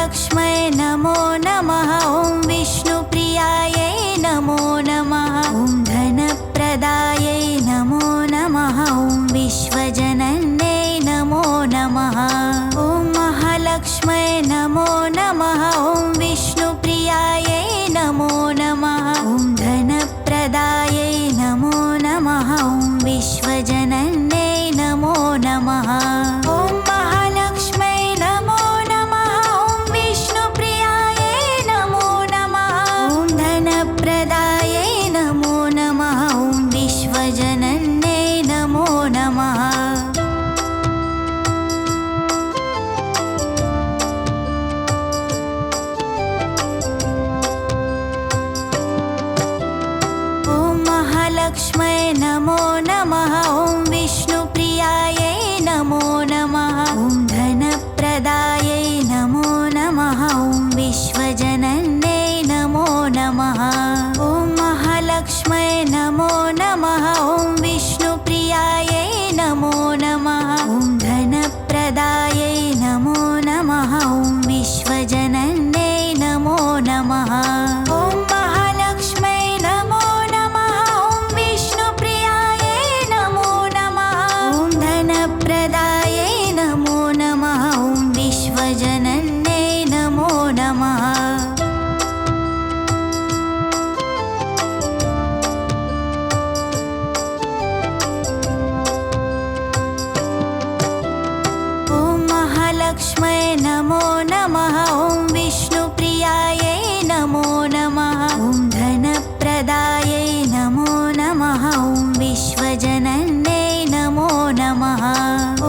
महालक्ष्म्यै नमो नमः ॐ विष्णुप्रियायै नमो नमः ॐ धनप्रदायै नमो नमः ॐ विश्वजनन्यै नमो नमः ॐ महालक्ष्म्यै नमो नमः ॐ विष्णुप्रियायै नमो नमः ॐ धनप्रदायै नमो नमः ॐ विश्वजनन्यै नमो नमः ॐ महालक्ष्म्यै नमो नमः ॐ विष्णुप्रियायै नमो नमः ॐ धनप्रदायै नमो नमः ॐ विश्वजनन्यै नमो नमः महालक्ष्म्यै नमो नमः ॐ विष्णुप्रियायै नमो नमः ॐ धनप्रदायै नमो नमः ॐ विश्वजनन्यै नमो नमः ॐ महालक्ष्म्यै नमो नमः ॐ विष्णुप्रियायै नमो नमः ॐ धनप्रदायै नमो नमः ॐ विश्वजनन्यै नमो नमः ॐ महालक्ष्म्यै नमो प्रदायै नमो नमः ॐ विश्वजनन्यै नमो नमः ॐ महालक्ष्म्यै नमो नमः ॐ विष्णुप्रियायै नमो नमः ॐ धनप्रदायै नमो नमः ॐ विश्वजनन्यै नमो नमः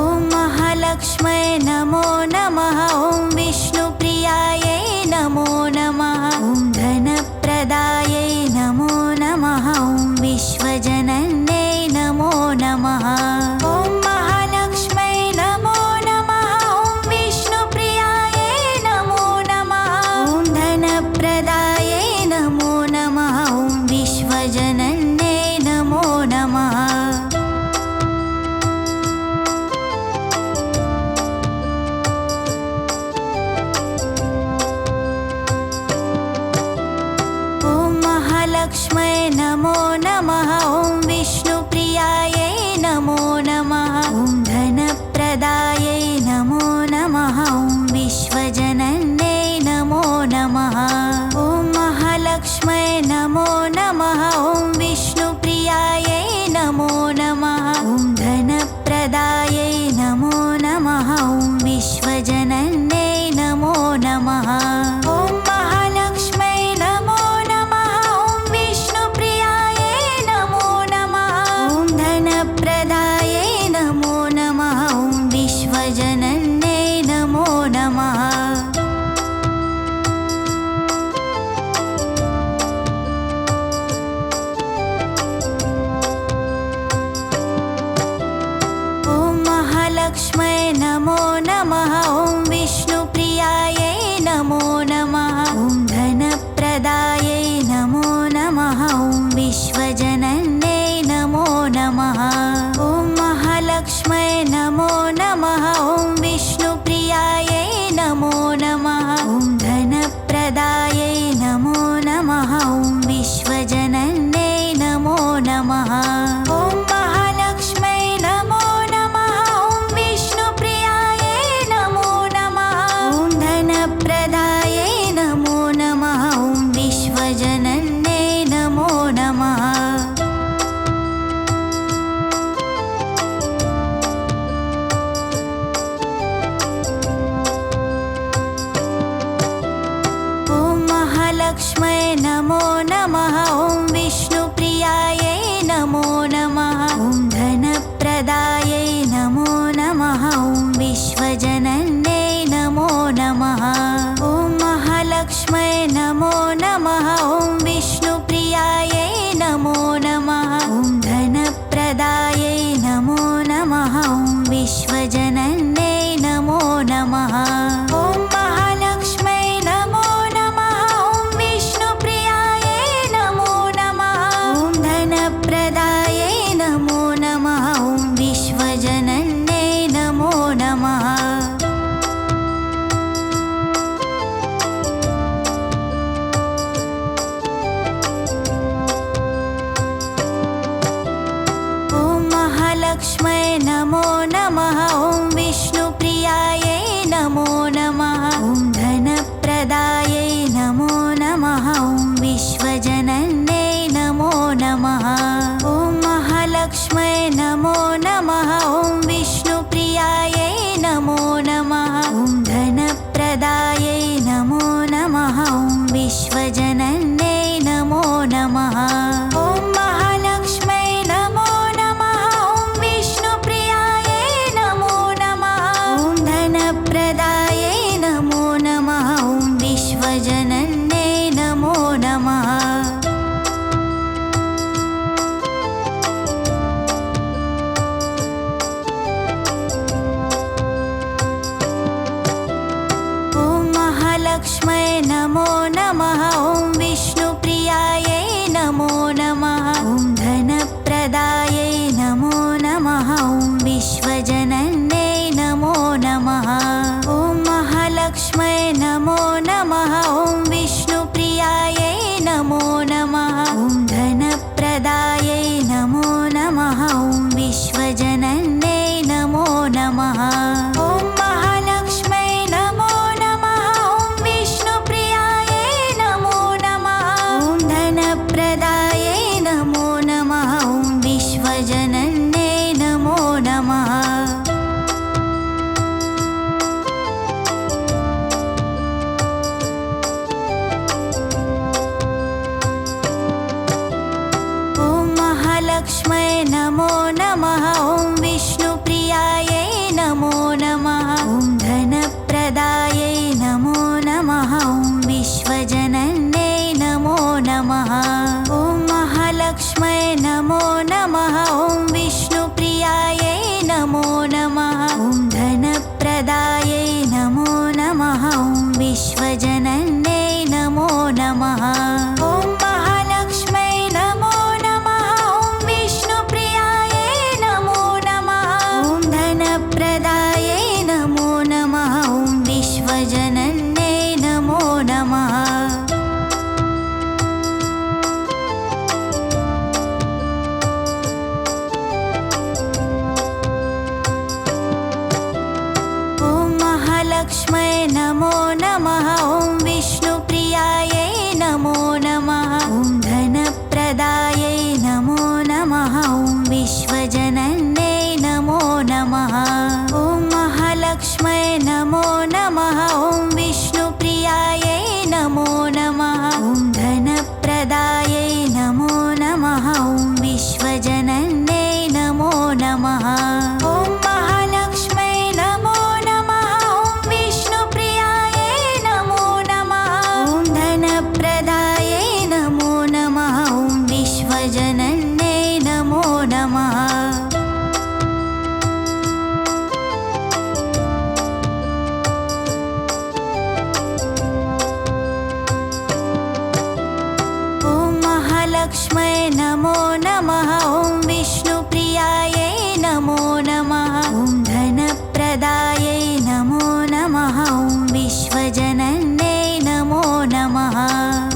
ॐ महालक्ष्म्यै नमो नमः ॐ विष्णुप्रियायै नमो नमः ॐ धनप्रदायै नमो नमः ॐ विश्वजनन्यै नमो नमः ॐ महालक्ष्म्यै नमो नमः ॐ विष्णुप्रियायै नमो नमः ॐ धनप्रदायै नमो नमः ॐ विश्वजनन्यै नमो नमः महालक्ष्म्यै नमो नमः ॐ विष्णुप्रियायै नमो नमः ॐ धनप्रदायै नमो नमः ॐ विश्वजनन्यै नमो नमः ॐ महालक्ष्म्यै नमो नमः ॐ विष्णुप्रियायै नमो नमः ॐ धनप्रदायै नमो नमः ॐ विश्वजनन्यै नमो नमः ॐ महालक्ष्म्यै नमो प्रदायै नमो नमः ॐ विश्वजनन्यै नमो नमः ॐ महालक्ष्म्यै नमो नमः ॐ विष्णुप्रियायै नमो नमः ॐ धनप्रदायै नमो नमः ॐ विश्वजनन्यै नमो नमः ॐ महालक्ष्म्यै नमो नमः ॐ विष्णुप्रियायै नमो नमः ॐ धनप्रदायै नमो नमः ॐ विश्वजनन्यै नमो नमः ॐ महालक्ष्म्यै नमो नमः ॐ विष्णुप्रियायै नमो नमः ॐ धनप्रदायै नमो नमः ॐ विश्वजनन्यै नमो नमः महालक्ष्म्यै नमो नमः ॐ विष्णुप्रियायै नमो नमः ॐ धनप्रदायै नमो नमः ॐ विश्वजनन्यै नमो नमः ॐ महालक्ष्म्यै नमो नमः ॐ विष्णुप्रियायै नमो नमः ॐ धनप्रदायै नमो नमः ॐ विश्वजनन्यै नमो नमः ॐ महालक्ष्म्यै नमो प्रदायै नमो नमः ॐ विश्वजनन्यै महालक्ष्म्यै नमो नमः ॐ विष्णुप्रियायै नमो नमः ॐ धनप्रदायै नमो नमः ॐ विश्वजनन्यै नमो नमः ॐ महालक्ष्म्यै नमो नमः ॐ विष्णुप्रियायै नमो नमः ॐ धनप्रदायै नमो नमः ॐ विश्वजनन्यै नमो नमः ॐ महालक्ष्म्यै नमो नमः ॐ विष्णुप्रियायै नमो नमः ॐ धनप्रदायै नमो नमः ॐ विश्वजनन्यै नमो नमः महालक्ष्म्यै नमो नमः ॐ विष्णुप्रियायै नमो नमः ॐ धनप्रदायै नमो नमः ॐ विश्वजनन्यै नमो नमः ॐ महालक्ष्म्यै नमो नमः ॐ विष्णुप्रियायै नमो नमः ॐ धनप्रदायै नमो नमः ॐ विश्वजनन्यै नमो नमः ॐ महालक्ष्म्यै नमो नमः ॐ विष्णुप्रियायै नमो नमः ॐ धनप्रदायै नमो नमः ॐ विश्वजनन्यै नमो नमः ॐ महालक्ष्म्यै नमो नमः ॐ विष्णुप्रियायै नमो नमः ॐ धनप्रदायै नमो नमः ॐ विश्वजनन्यै नमो नमः ॐ महालक्ष्म्यै नमो नमः ॐ विष्णुप्रियायै नमो नमः ॐ धनप्रदायै नमो नमः ॐ विश्वजनन्यै नमो नमः ॐ महालक्ष्म्यै नमो नमः ॐ विष्णुप्रियायै नमो नमः ॐ धनप्रदायै नमो नमः ॐ विश्वजनन्यै नमो नमः ॐ महालक्ष्म्यै नमो नमः ॐ विष्णुप्रियायै नमो नमः ॐ धनप्रदायै नमो नमः ॐ विश्वजनन्यै नमो नमः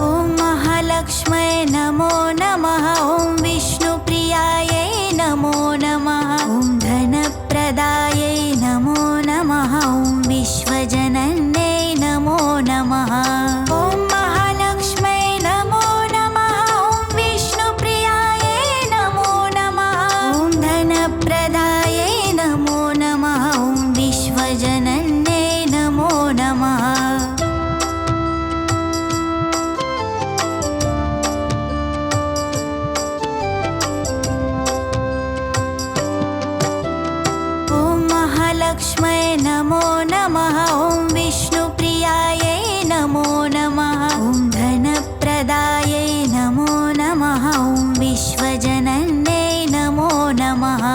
ॐ महालक्ष्म्यै नमो नमः ॐ विष्णुप्रियायै नमो नमः ॐ धनप्रदायै नमो नमः ॐ विश्वजनन्यै नमो नमः ॐ महालक्ष्म्यै नमो नमः ॐ विष्णुप्रियायै नमो नमः ॐ धनप्रदायै नमो नमः ॐ विश्वजनन्यै नमो नमः ॐ महालक्ष्म्यै नमो नमः ॐ विष्णुप्रियायै नमो नमः ॐ धनप्रदायै नमो नमः ॐ विश्वजनन्यै नमो नमः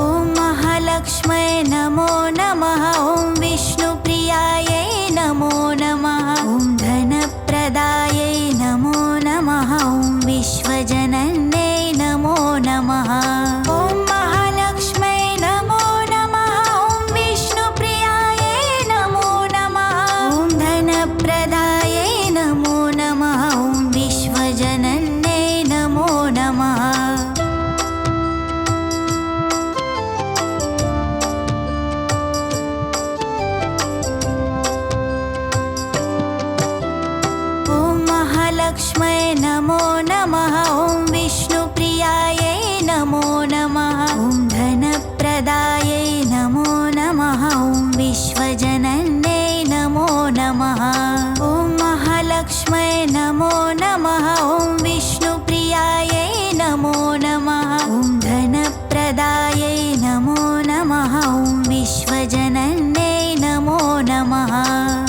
ॐ महालक्ष्म्यै नमो नमः ॐ विष्णुप्रियायै नमो नमः ॐ धनप्रदायै नमो नमः ॐ विश्वजनन्यै नमो नमः ॐ महालक्ष्म्यै नमो नमः ॐ विष्णुप्रियायै नमो नमः ॐ धनप्रदायै नमो नमः ॐ विश्वजनन्यै नमो नमः ॐ महालक्ष्म्यै नमो नमः ॐ विष्णुप्रियायै नमो नमः ॐ धनप्रदायै नमो नमः ॐ विश्वजनन्यै नमो नमः ॐ महालक्ष्म्यै नमो नमः ॐ विष्णुप्रियायै नमो नमः ॐ धनप्रदायै नमो नमः ॐ विश्वजनन्यै नमो नमः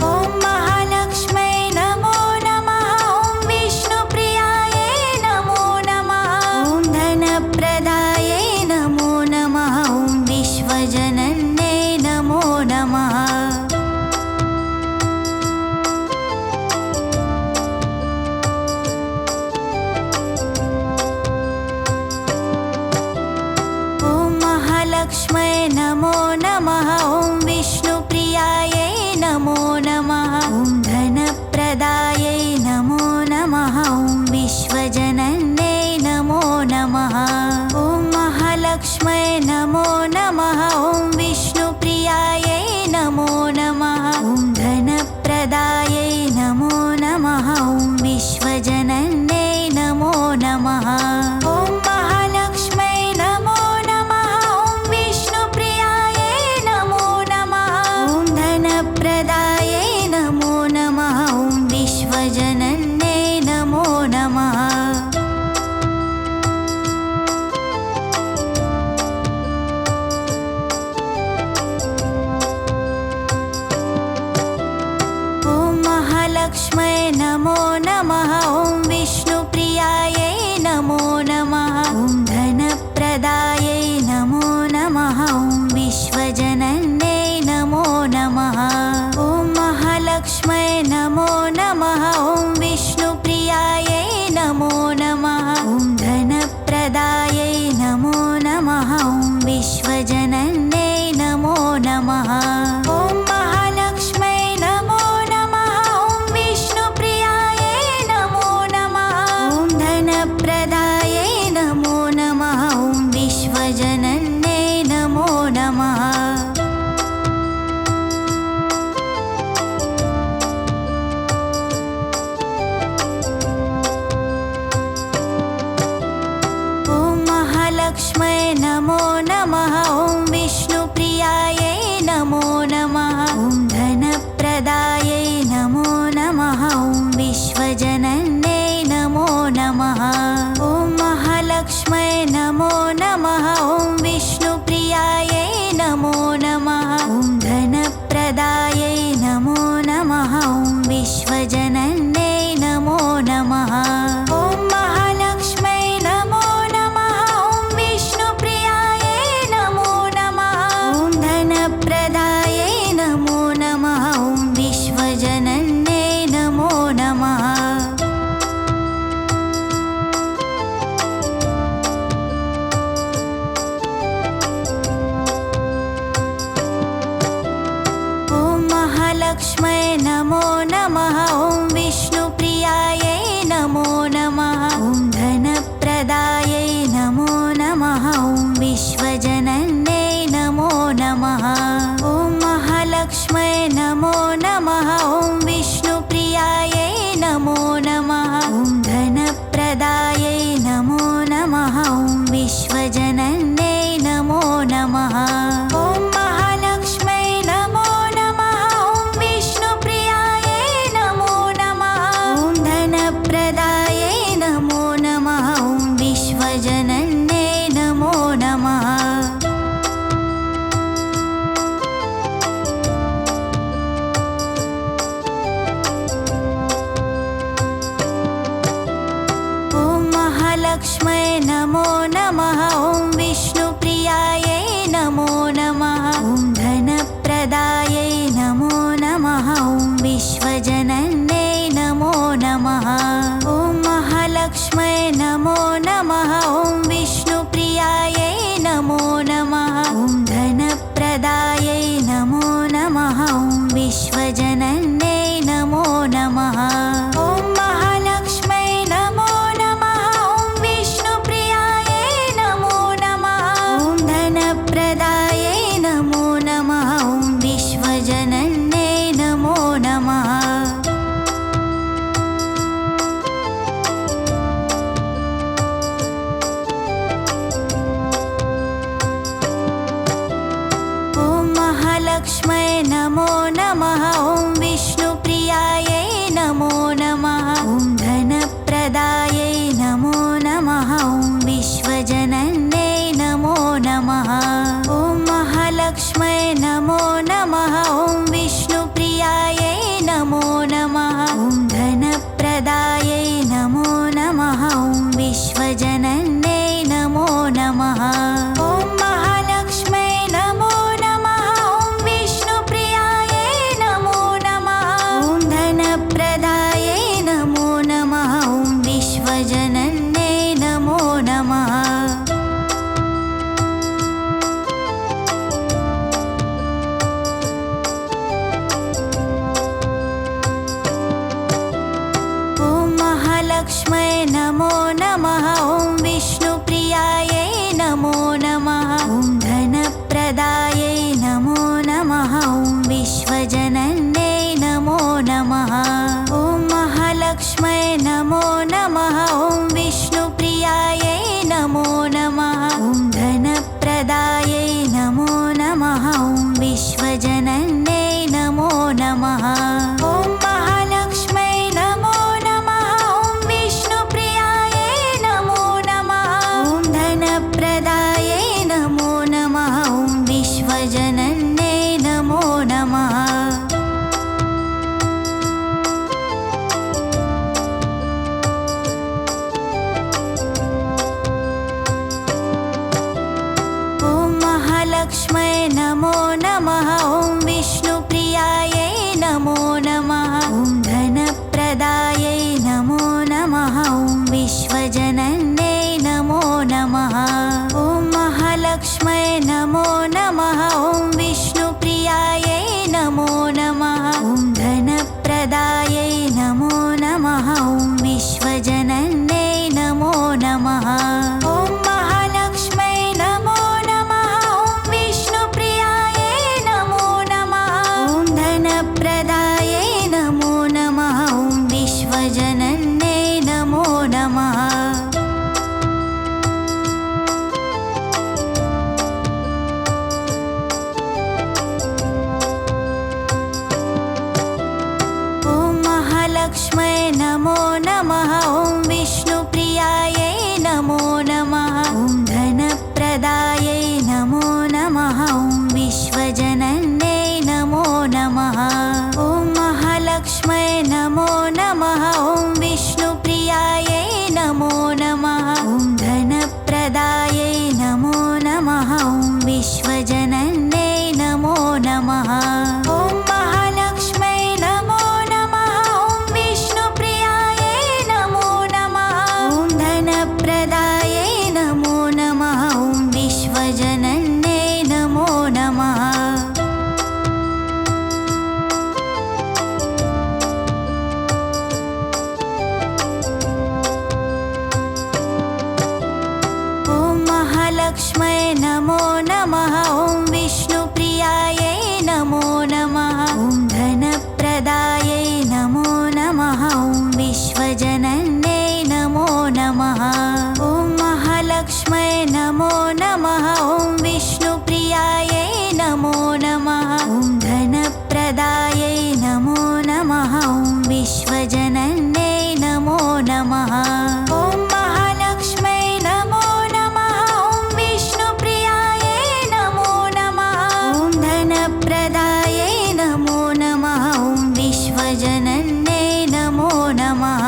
ॐ महालक्ष्म्यै नमो नमः ॐ विष्णुप्रियायै नमो नमः ॐ धनप्रदायै नमो नमः ॐ विश्वजनन्यै नमो नमः महालक्ष्म्यै नमो नमः ॐ विष्णुप्रियायै नमो नमः ॐ धनप्रदायै नमो नमः ॐ विश्वजनन्यै नमो नमः ॐ महालक्ष्म्यै नमो नमः ॐ विष्णुप्रियायै नमो नमः ॐ धनप्रदायै नमो नमः ॐ विश्वजनन्यै नमो नमः ॐ महालक्ष्म्यै नमो नमः ॐ विष्णुप्रियायै नमो नमः ॐ धनप्रदायै नमो नमः ॐ विश्वजनन्यै नमो नमः महालक्ष्म्यै नमो नमः ॐ विष्णुप्रियायै नमो नमः ॐ धनप्रदायै नमो नमः ॐ विश्वजनन्यै नमो नमः ॐ महालक्ष्म्यै नमो नमः ॐ विष्णुप्रियायै नमो नमः ॐ धनप्रदायै नमो नमः ॐ विश्वजनन्यै नमो नमः ॐ महालक्ष्म्यै नमो नमः ॐ विष्णुप्रियायै नमो नमः ॐ धनप्रदायै नमो नमः ॐ विश्वजनन्यै नमो नमः ॐ महालक्ष्म्यै नमो नमः ॐ विष्णुप्रियायै नमो नमः ॐ धनप्रदायै नमो नमः ॐ विश्वजनन्यै नमो नमः ॐ महालक्ष्म्यै नमो नमः ॐ विष्णुप्रियायै नमो नमः ॐ धनप्रदायै नमो नमः ॐ विश्वजनन्यै नमो नमः ॐ महालक्ष्म्यै नमो नमः ॐ विष्णुप्रियायै नमो नमः ॐ धनप्रदायै नमो नमः ॐ विश्वजनन्यै नमो नमः ॐ महालक्ष्म्यै नमो नमः ॐ विष्णुप्रियायै नमो नमः ॐ धनप्रदायै नमो नमः ॐ विश्वजनन्यै नमो नमः ॐ महालक्ष्म्यै नमो नमः ॐ विष्णुप्रियायै नमो नमः ॐ धनप्रदायै नमो नमः ॐ विश्वजनन्यै नमो नमः ॐ महालक्ष्म्यै नमो नमः ॐ विष्णुप्रियायै नमो नमः ॐ धनप्रदायै नमो नमः ॐ विश्वजनन्यै नमो नमः ॐ महालक्ष्म्यै नमो नमः ॐ विष्णुप्रियायै नमो नमः ॐ धनप्रदायै नमो नमः ॐ विश्वजनन्यै नमो नमः ॐ महालक्ष्म्यै नमो नमः ॐ विष्णुप्रियायै नमो नमः ॐ धनप्रदायै नमो नमः ॐ विश्वजनन्यै नमो नमः ॐ महालक्ष्म्यै नमो नमः ॐ विष्णुप्रियायै नमो नमः ॐ धनप्रदायै नमो नमः ॐ विश्वजनन्यै नमो नमः ॐ महालक्ष्म्यै नमो नमः ॐ विष्णुप्रियायै नमो नमः ॐ धनप्रदायै नमो नमः ॐ विश्वजनन्यै नमो नमः ॐ महालक्ष्म्यै नमो नमः ॐ विष्णुप्रियायै नमो नमः ॐ धनप्रदायै नमो नमः ॐ विश्वजनन्यै नमो नमः ॐ महालक्ष्म्यै नमो नमः ॐ विष्णुप्रियायै नमो नमः ॐ धनप्रदायै नमो महालक्ष्म्यै नमो नमः ॐ विष्णुप्रियायै नमो नमः ॐ धनप्रदायै नमो नमः ॐ विश्वजनन्यै नमो नमः ॐ महालक्ष्म्यै नमो नमः ॐ विष्णुप्रियायै नमो नमः ॐ धनप्रदायै नमो नमः ॐ विश्वजनन्यै नमो नमः ॐ महालक्ष्म्यै नमो नमः ॐ विष्णुप्रियायै नमो नमः ॐ धनप्रदायै नमो नमः ॐ विश्वजनन्यै नमो नमः महालक्ष्म्यै नमो नमः ॐ विष्णुप्रियायै नमो नमः ॐ धनप्रदायै नमो नमः ॐ विश्वजनन्यै नमो नमः ॐ महालक्ष्म्यै नमो नमः ॐ विष्णुप्रियायै नमो नमः ॐ धनप्रदायै नमो नमः ॐ विश्वजनन्यै नमो नमः ॐ महालक्ष्म्यै नमो नमः ॐ विष्णुप्रियायै नमो नमः ॐ धनप्रदायै नमो नमः ॐ विश्वजनन्यै नमो नमः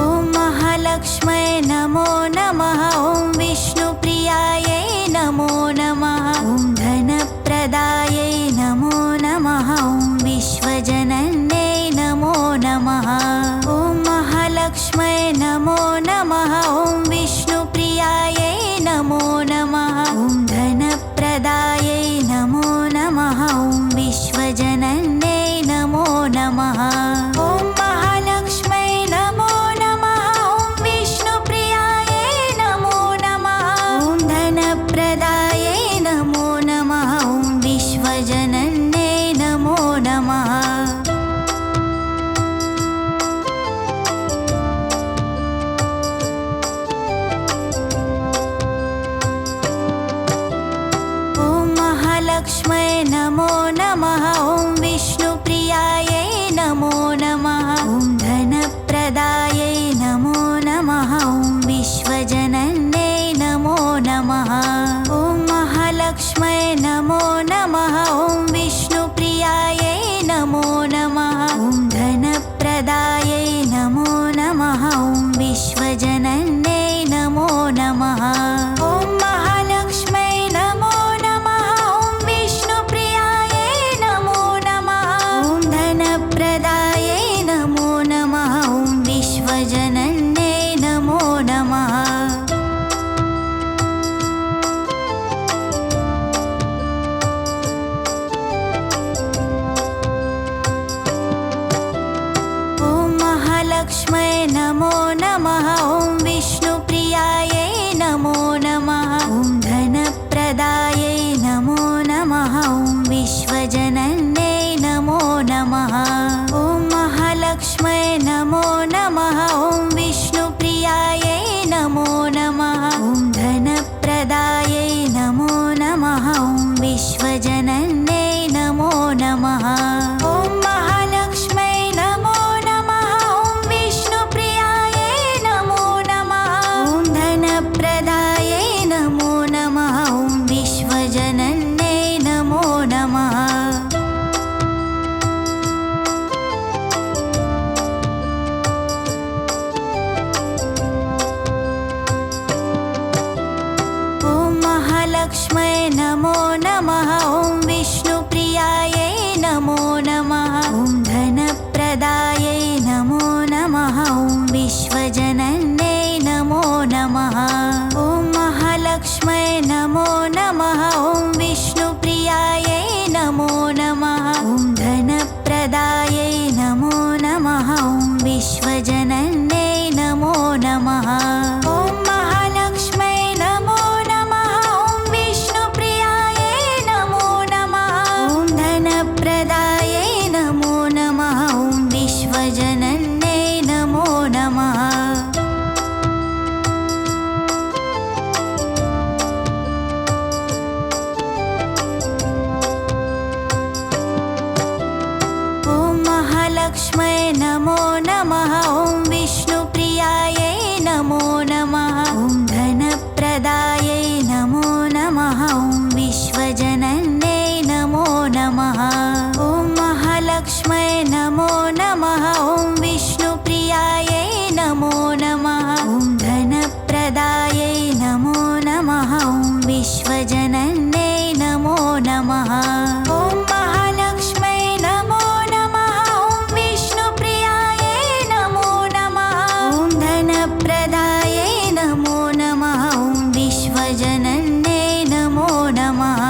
ॐ महालक्ष्म्यै नमो नमः ॐ विष्णुप्रियायै नमो नमः ॐ धनप्रदायै नमो नमः ॐ विश्वजनन्यै नमो नमः ॐ महालक्ष्म्यै नमो नमः ॐ विष्णुप्रियायै नमो नमः ॐ धनप्रदायै नमो नमः ॐ विश्वजनन्यै नमो नमः ॐ महालक्ष्म्यै नमो नमः ॐ विष्णुप्रियायै नमो नमः ॐ धनप्रदायै नमो नमः ॐ विश्वजनन्यै नमो नमः ॐ महालक्ष्म्यै नमो नमः ॐ विष्णुप्रियायै नमो नमः ॐ धनप्रदायै नमो नमः ॐ विश्वजनन्यै नमो नमः ॐ महालक्ष्म्यै नमो नमः ॐ विष्णुप्रियायै नमो नमः ॐ धनप्रदायै नमो नमः ॐ विश्वजनन्यै नमो नमः ॐ महालक्ष्म्यै नमो नमः ॐ विष्णुप्रियायै नमो नमः ॐ धनप्रदायै नमो नमः ॐ विश्वजनन्यै नमो नमः ॐ महालक्ष्म्यै नमो नमः ॐ विष्णुप्रियायै नमो नमः ॐ धनप्रदायै नमो नमः ॐ विश्वजनन्यै नमो नमः ॐ महालक्ष्म्यै नमो नमः ॐ विष्णुप्रियायै नमो नमः ॐ धनप्रदायै नमो नमः ॐ विश्वजनन्यै नमो नमः ॐ महालक्ष्म्यै नमो नमः ॐ विष्णुप्रियायै नमो नमः ॐ धनप्रदायै नमो नमः ॐ विश्वजनन्यै नमो नमः ॐ महालक्ष्म्यै नमो नमः ॐ विष्णुप्रियायै नमो नमः ॐ धनप्रदायै नमो नमः ॐ विश्वजनन्यै नमो नमः ॐ महालक्ष्म्यै नमो नमः ॐ विष्णुप्रियायै नमो नमः ॐ धनप्रदायै नमो नमः ॐ विश्वजनन्यै नमो नमः ॐ महालक्ष्म्यै नमो नमः ॐ विष्णुप्रियायै नमो नमः ॐ धनप्रदायै नमो नमः नमो नमः ॐ विष्णुप्रियायै नमो नमः ॐ धनप्रदायै नमो नमः ॐ विश्वजनन्यै नमो नमः ॐ महालक्ष्मै नमो नमः ॐ विष्णुप्रियायै नमो नमः ॐ धनप्रदायै नमो नमः ॐ विश्वजनन्यै नमो नमः ॐ महालक्ष्मै नमो नमः ॐ विष्णुप्रियायै नमो नमः ॐ धनप्रदायै नमो नमः ॐ विश्वजनन्यै नमो नमः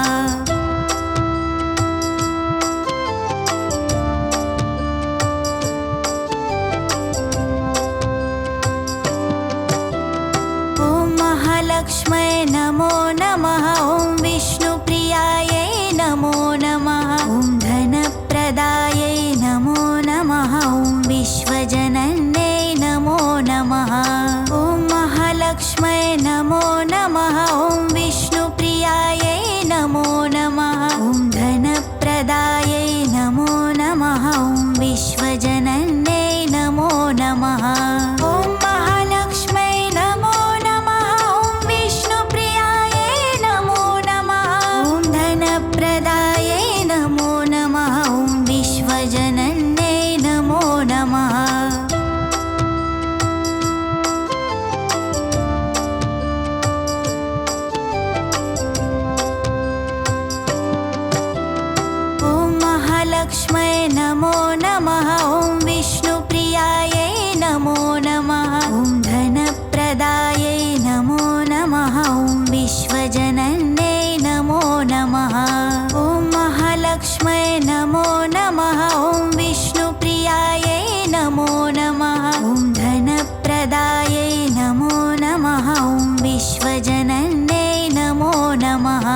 ॐ महालक्ष्मै नमो नमः ॐ विष्णुप्रियायै नमो नमः ॐ धनप्रदायै नमो नमः ॐ विश्वजनन्यै नमो नमः ॐ महालक्ष्मै नमो नमः ॐ विष्णुप्रियायै नमो नमः ॐ धनप्रदायै नमो नमः ॐ विश्वजनन्यै नमो नमः ॐ महालक्ष्मै नमो नमः ॐ विष्णुप्रियायै नमो नमः ॐ धनप्रदायै नमो नमः ॐ विश्वजनन्यै नमो नमः ॐ महालक्ष्मै नमो नमः ॐ विष्णुप्रियायै नमो नमः ॐ धनप्रदायै नमो नमः ॐ विश्वजनन्यै नमो नमः ॐ महालक्ष्मै नमो नमः ॐ विष्णुप्रियायै नमो नमः ॐ धनप्रदायै नमो नमः ॐ विश्वजनन्यै नमो नमः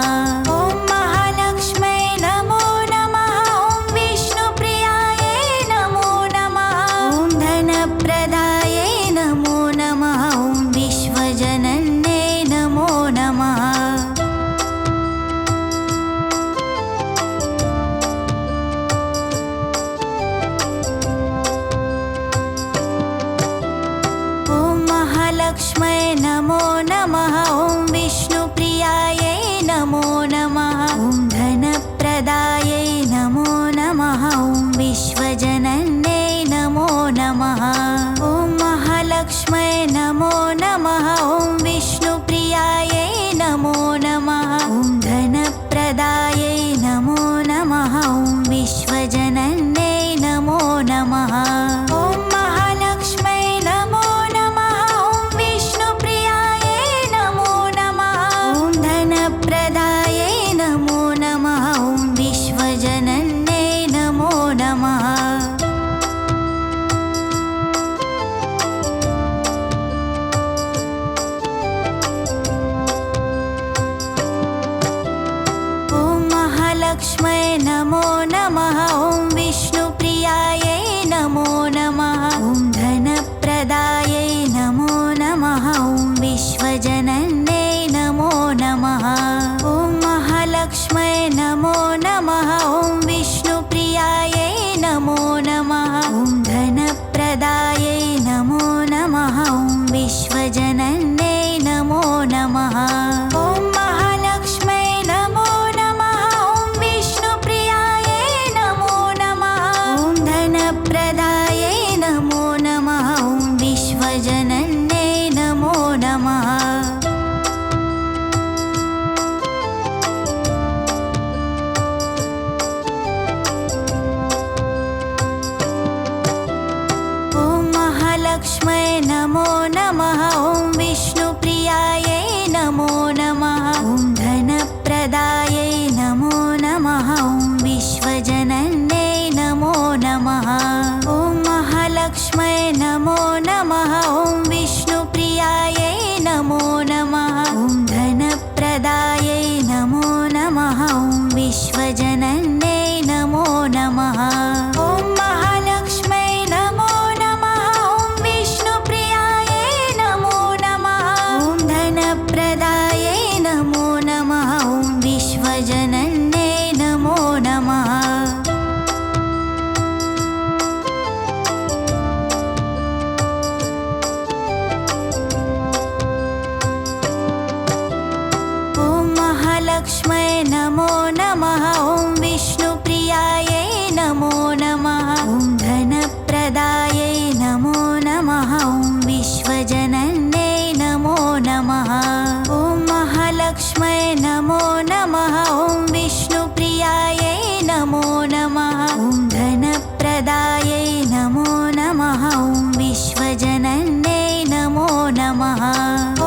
ॐ महालक्ष्मै नमो नमः ॐ विष्णुप्रियायै नमो नमः ॐ धनप्रदायै नमो नमः ॐ विश्वजनन्यै नमो नमः ॐ महालक्ष्मै नमो नमः ॐ विष्णुप्रियायै नमो नमः ॐ धनप्रदायै नमो नमः ॐ विश्वजनन्यै नमो नमः ॐ महालक्ष्मै नमो नमः ॐ विष्णुप्रियायै नमो नमः ॐ धनप्रदायै नमो नमः ॐ विश्वजनन्यै नमो नमः ॐ महालक्ष्मै नमो नमः ॐ विष्णुप्रियायै नमो नमः ॐ धनप्रदायै नमो नमः ॐ विश्वजनन्यै नमो नमः ॐ महालक्ष्मै नमो नमः ॐ विष्णुप्रियायै नमो नमः ॐ धनप्रदायै नमो नमः ॐ विश्वजनन्यै नमो नमः ॐ महालक्ष्मै नमो नमः ॐ विष्णुप्रियायै नमो नमः ॐ धनप्रदायै नमो नमः ॐ विश्वजनन्यै नमो नमः ॐ महालक्ष्मै नमो नमः ॐ विष्णुप्रियायै महालक्ष्म्यै नमो नमः ॐ विष्णुप्रियायै नमो नमः ॐ धनप्रदायै नमो नमः ॐ विश्वजनन्यै नमो नमः ॐ महालक्ष्म्यै नमो नमः ॐ विष्णुप्रियायै नमो नमः ॐ धनप्रदायै नमो नमः ॐ विश्वजनन्यै नमो नमः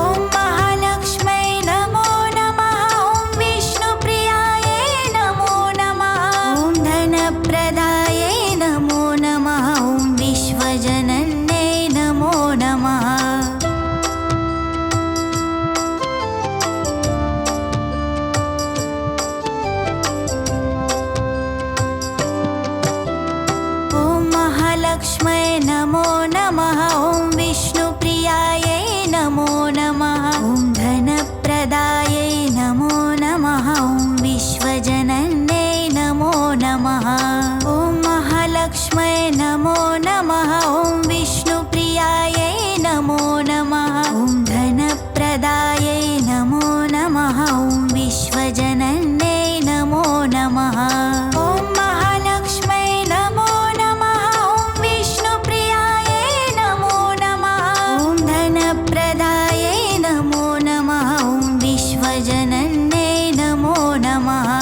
ॐ महालक्ष्म्यै नमो नमः ॐ विष्णुप्रियायै नमो नमः ॐ धनप्रदायै नमो नमः ॐ विश्वजनन्यै नमो नमः महालक्ष्म्यै नमो नमः ॐ विष्णुप्रियायै नमो नमः ॐ धनप्रदायै नमो नमः ॐ विश्वजनन्यै नमो नमः ॐ महालक्ष्म्यै नमो नमः ॐ विष्णुप्रियायै नमो नमः ॐ धनप्रदायै नमो नमः ॐ विश्वजनन्यै नमो नमः ॐ महालक्ष्म्यै नमो नमः ॐ विष्णुप्रियायै नमो नमः ॐ धनप्रदायै नमो नमः ॐ विश्वजनन्यै नमो नमः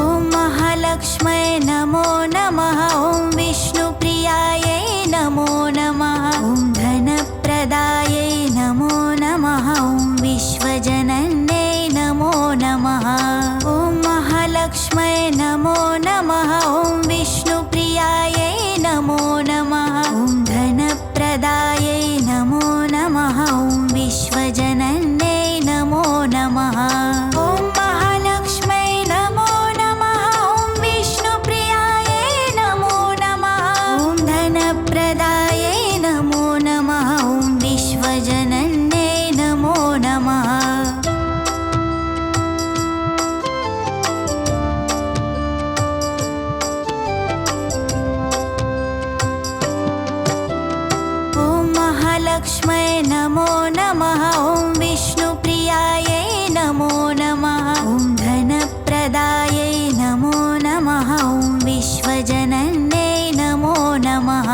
ॐ महालक्ष्म्यै नमो नमः ॐ विष्णुप्रियायै नमो नमः ॐ धनप्रदायै नमो नमः ॐ विश्वजनन्यै नमो नमः ॐ महालक्ष्म्यै नमो नमः ॐ विष्णुप्रियायै नमो नमः ॐ धनप्रदायै नमो नमः ॐ विश्वजनन्यै नमो नमः ॐ महालक्ष्म्यै नमो नमः ॐ विष्णुप्रियायै नमो नमः ॐ धनप्रदायै नमो नमः ॐ विश्वजनन्यै नमो नमः ॐ महालक्ष्म्यै नमो नमः ॐ विष्णुप्रियायै नमो नमः ॐ धनप्रदायै नमो नमः ॐ विश्वजनन्यै नमो नमः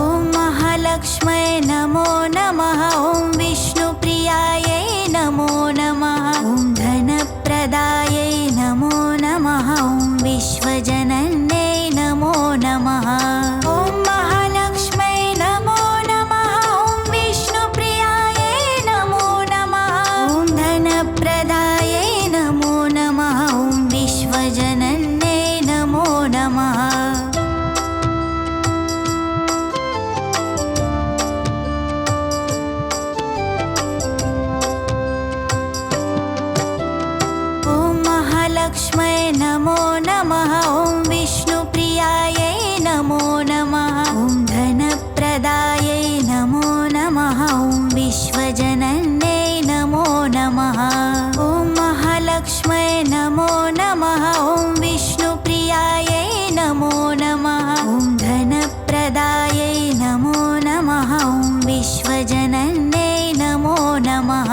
ॐ महालक्ष्म्यै नमो नमः ॐ विष्णुप्रियायै नमो नमः ॐ धनप्रदायै नमो नमः ॐ विश्वजनन्यै नमो नमः ॐ महालक्ष्म्यै नमो नमः ॐ विष्णुप्रियायै नमो नमः ॐ धनप्रदायै नमो नमः ॐ विश्वजनन्यै नमो नमः ॐ महालक्ष्म्यै नमो नमः ॐ विष्णुप्रियायै नमो नमः ॐ धनप्रदायै नमो नमः ॐ विश्वजनन्यै नमो नमः ॐ महालक्ष्म्यै नमो नमः ॐ विष्णुप्रियायै नमो नमः ॐ धनप्रदायै नमो नमः ॐ विश्वजनन्यै नमो नमः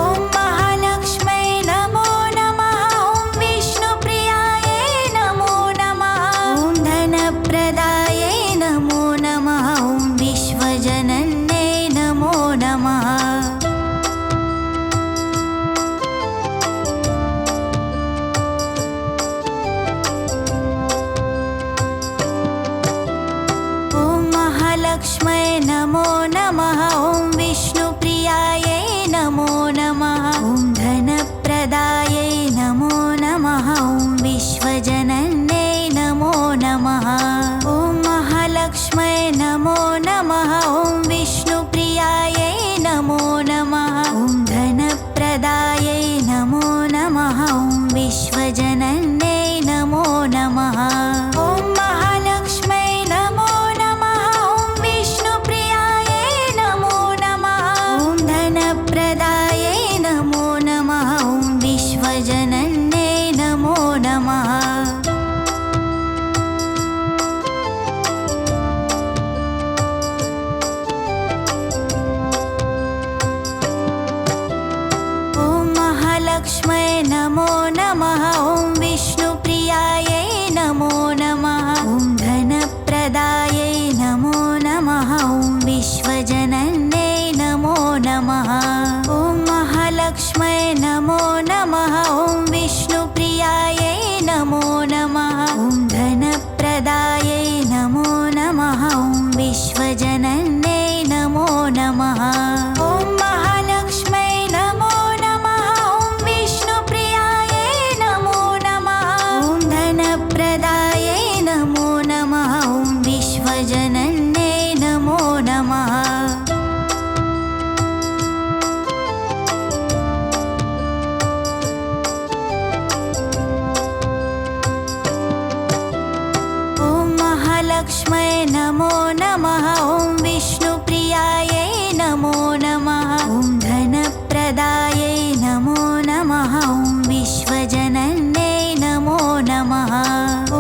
ॐ महालक्ष्म्यै नमो नमः ॐ विष्णुप्रियायै नमो नमः ॐ धनप्रदायै नमो नमः ॐ विश्वजनन्यै नमो नमः ॐ महालक्ष्म्यै नमो नमः ॐ विष्णुप्रियायै नमो नमः ॐ धनप्रदायै नमो नमः ॐ विश्वजनन्यै नमो नमः ॐ महालक्ष्म्यै नमो नमः ॐ विष्णुप्रियायै नमो नमः ॐ धनप्रदायै नमो नमः ॐ विश्वजनन्यै नमो नमः ॐ महालक्ष्म्यै नमो नमः ॐ विष्णुप्रियायै महालक्ष्म्यै नमो नमः ॐ विष्णुप्रियायै नमो नमः ॐ धनप्रदायै नमो नमः ॐ विश्वजनन्यै नमो नमः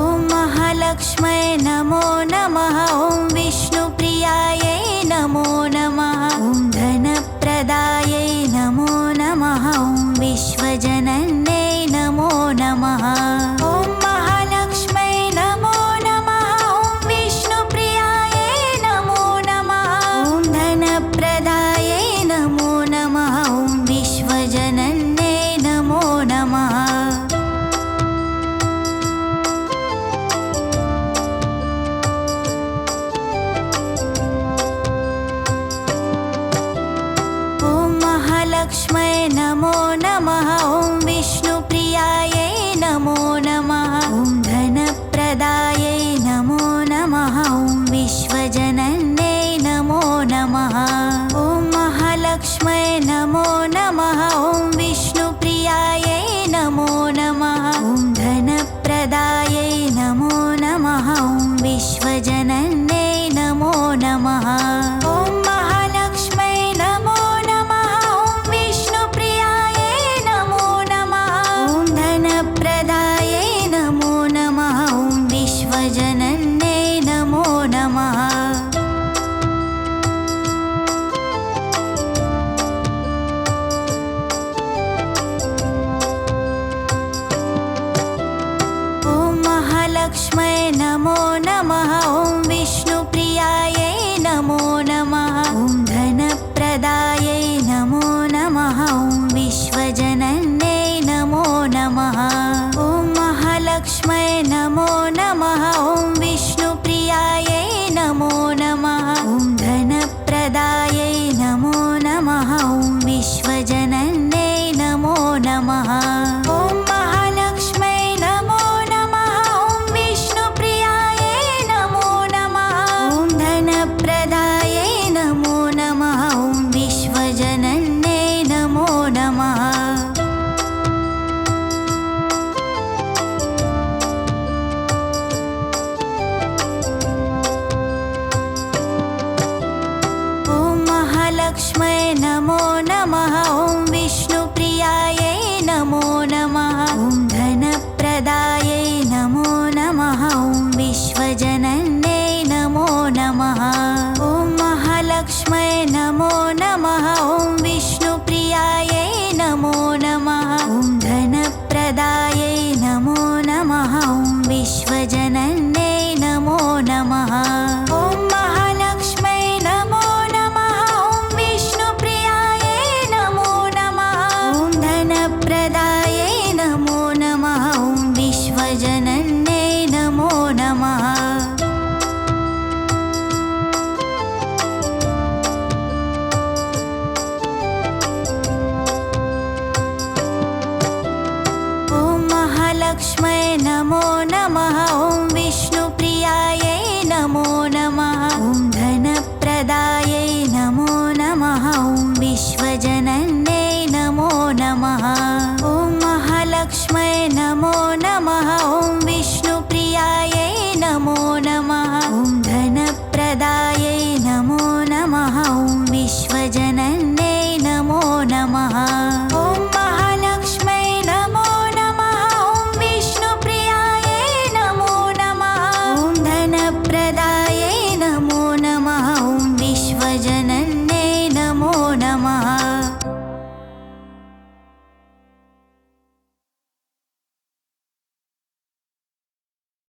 ॐ महालक्ष्म्यै नमो नमः ॐ विष्णुप्रियायै नमो नमः ॐ धनप्रदायै नमो नमः ॐ विश्वजनन्यै नमो नमः ॐ महालक्ष्म्यै नमो नमः ॐ विष्णुप्रियायै नमो नमः ॐ धनप्रदायै नमो नमः ॐ विश्वजनन्यै नमो नमः महालक्ष्म्यै नमो नमः ॐ विष्णुप्रियायै नमो नमः ॐ धनप्रदायै नमो नमः ॐ विश्वजनन्यै नमो नमः ॐ महालक्ष्म्यै नमो नमः ॐ विष्णुप्रियायै नमो नमः ॐ धनप्रदायै नमो नमः ॐ विश्वजनन्यै नमो नमः ॐ महालक्ष्म्यै नमो नमः ॐ विष्णुप्रियायै नमो नमः ॐ धनप्रदायै नमो नमः ॐ विश्वजनन्यै नमो नमः ॐ महालक्ष्म्यै नमो नमः ॐ विष्णुप्रियायै नमो नमः ॐ धनप्रदायै नमो नमः ॐ विश्वजनन्यै नमो नमः ॐ महालक्ष्म्यै नमो नमः ॐ विष्णुप्रियायै नमो नमः ॐ धनप्रदायै नमो नमः ॐ विश्वजनन्यै नमो नमः ॐ महालक्ष्म्यै नमो नमः ॐ विष्णुप्रियायै नमो नमः ॐ धनप्रदायै नमो नमः ॐ विश्वजनन्यै नमो नमः ॐ महालक्ष्म्यै नमो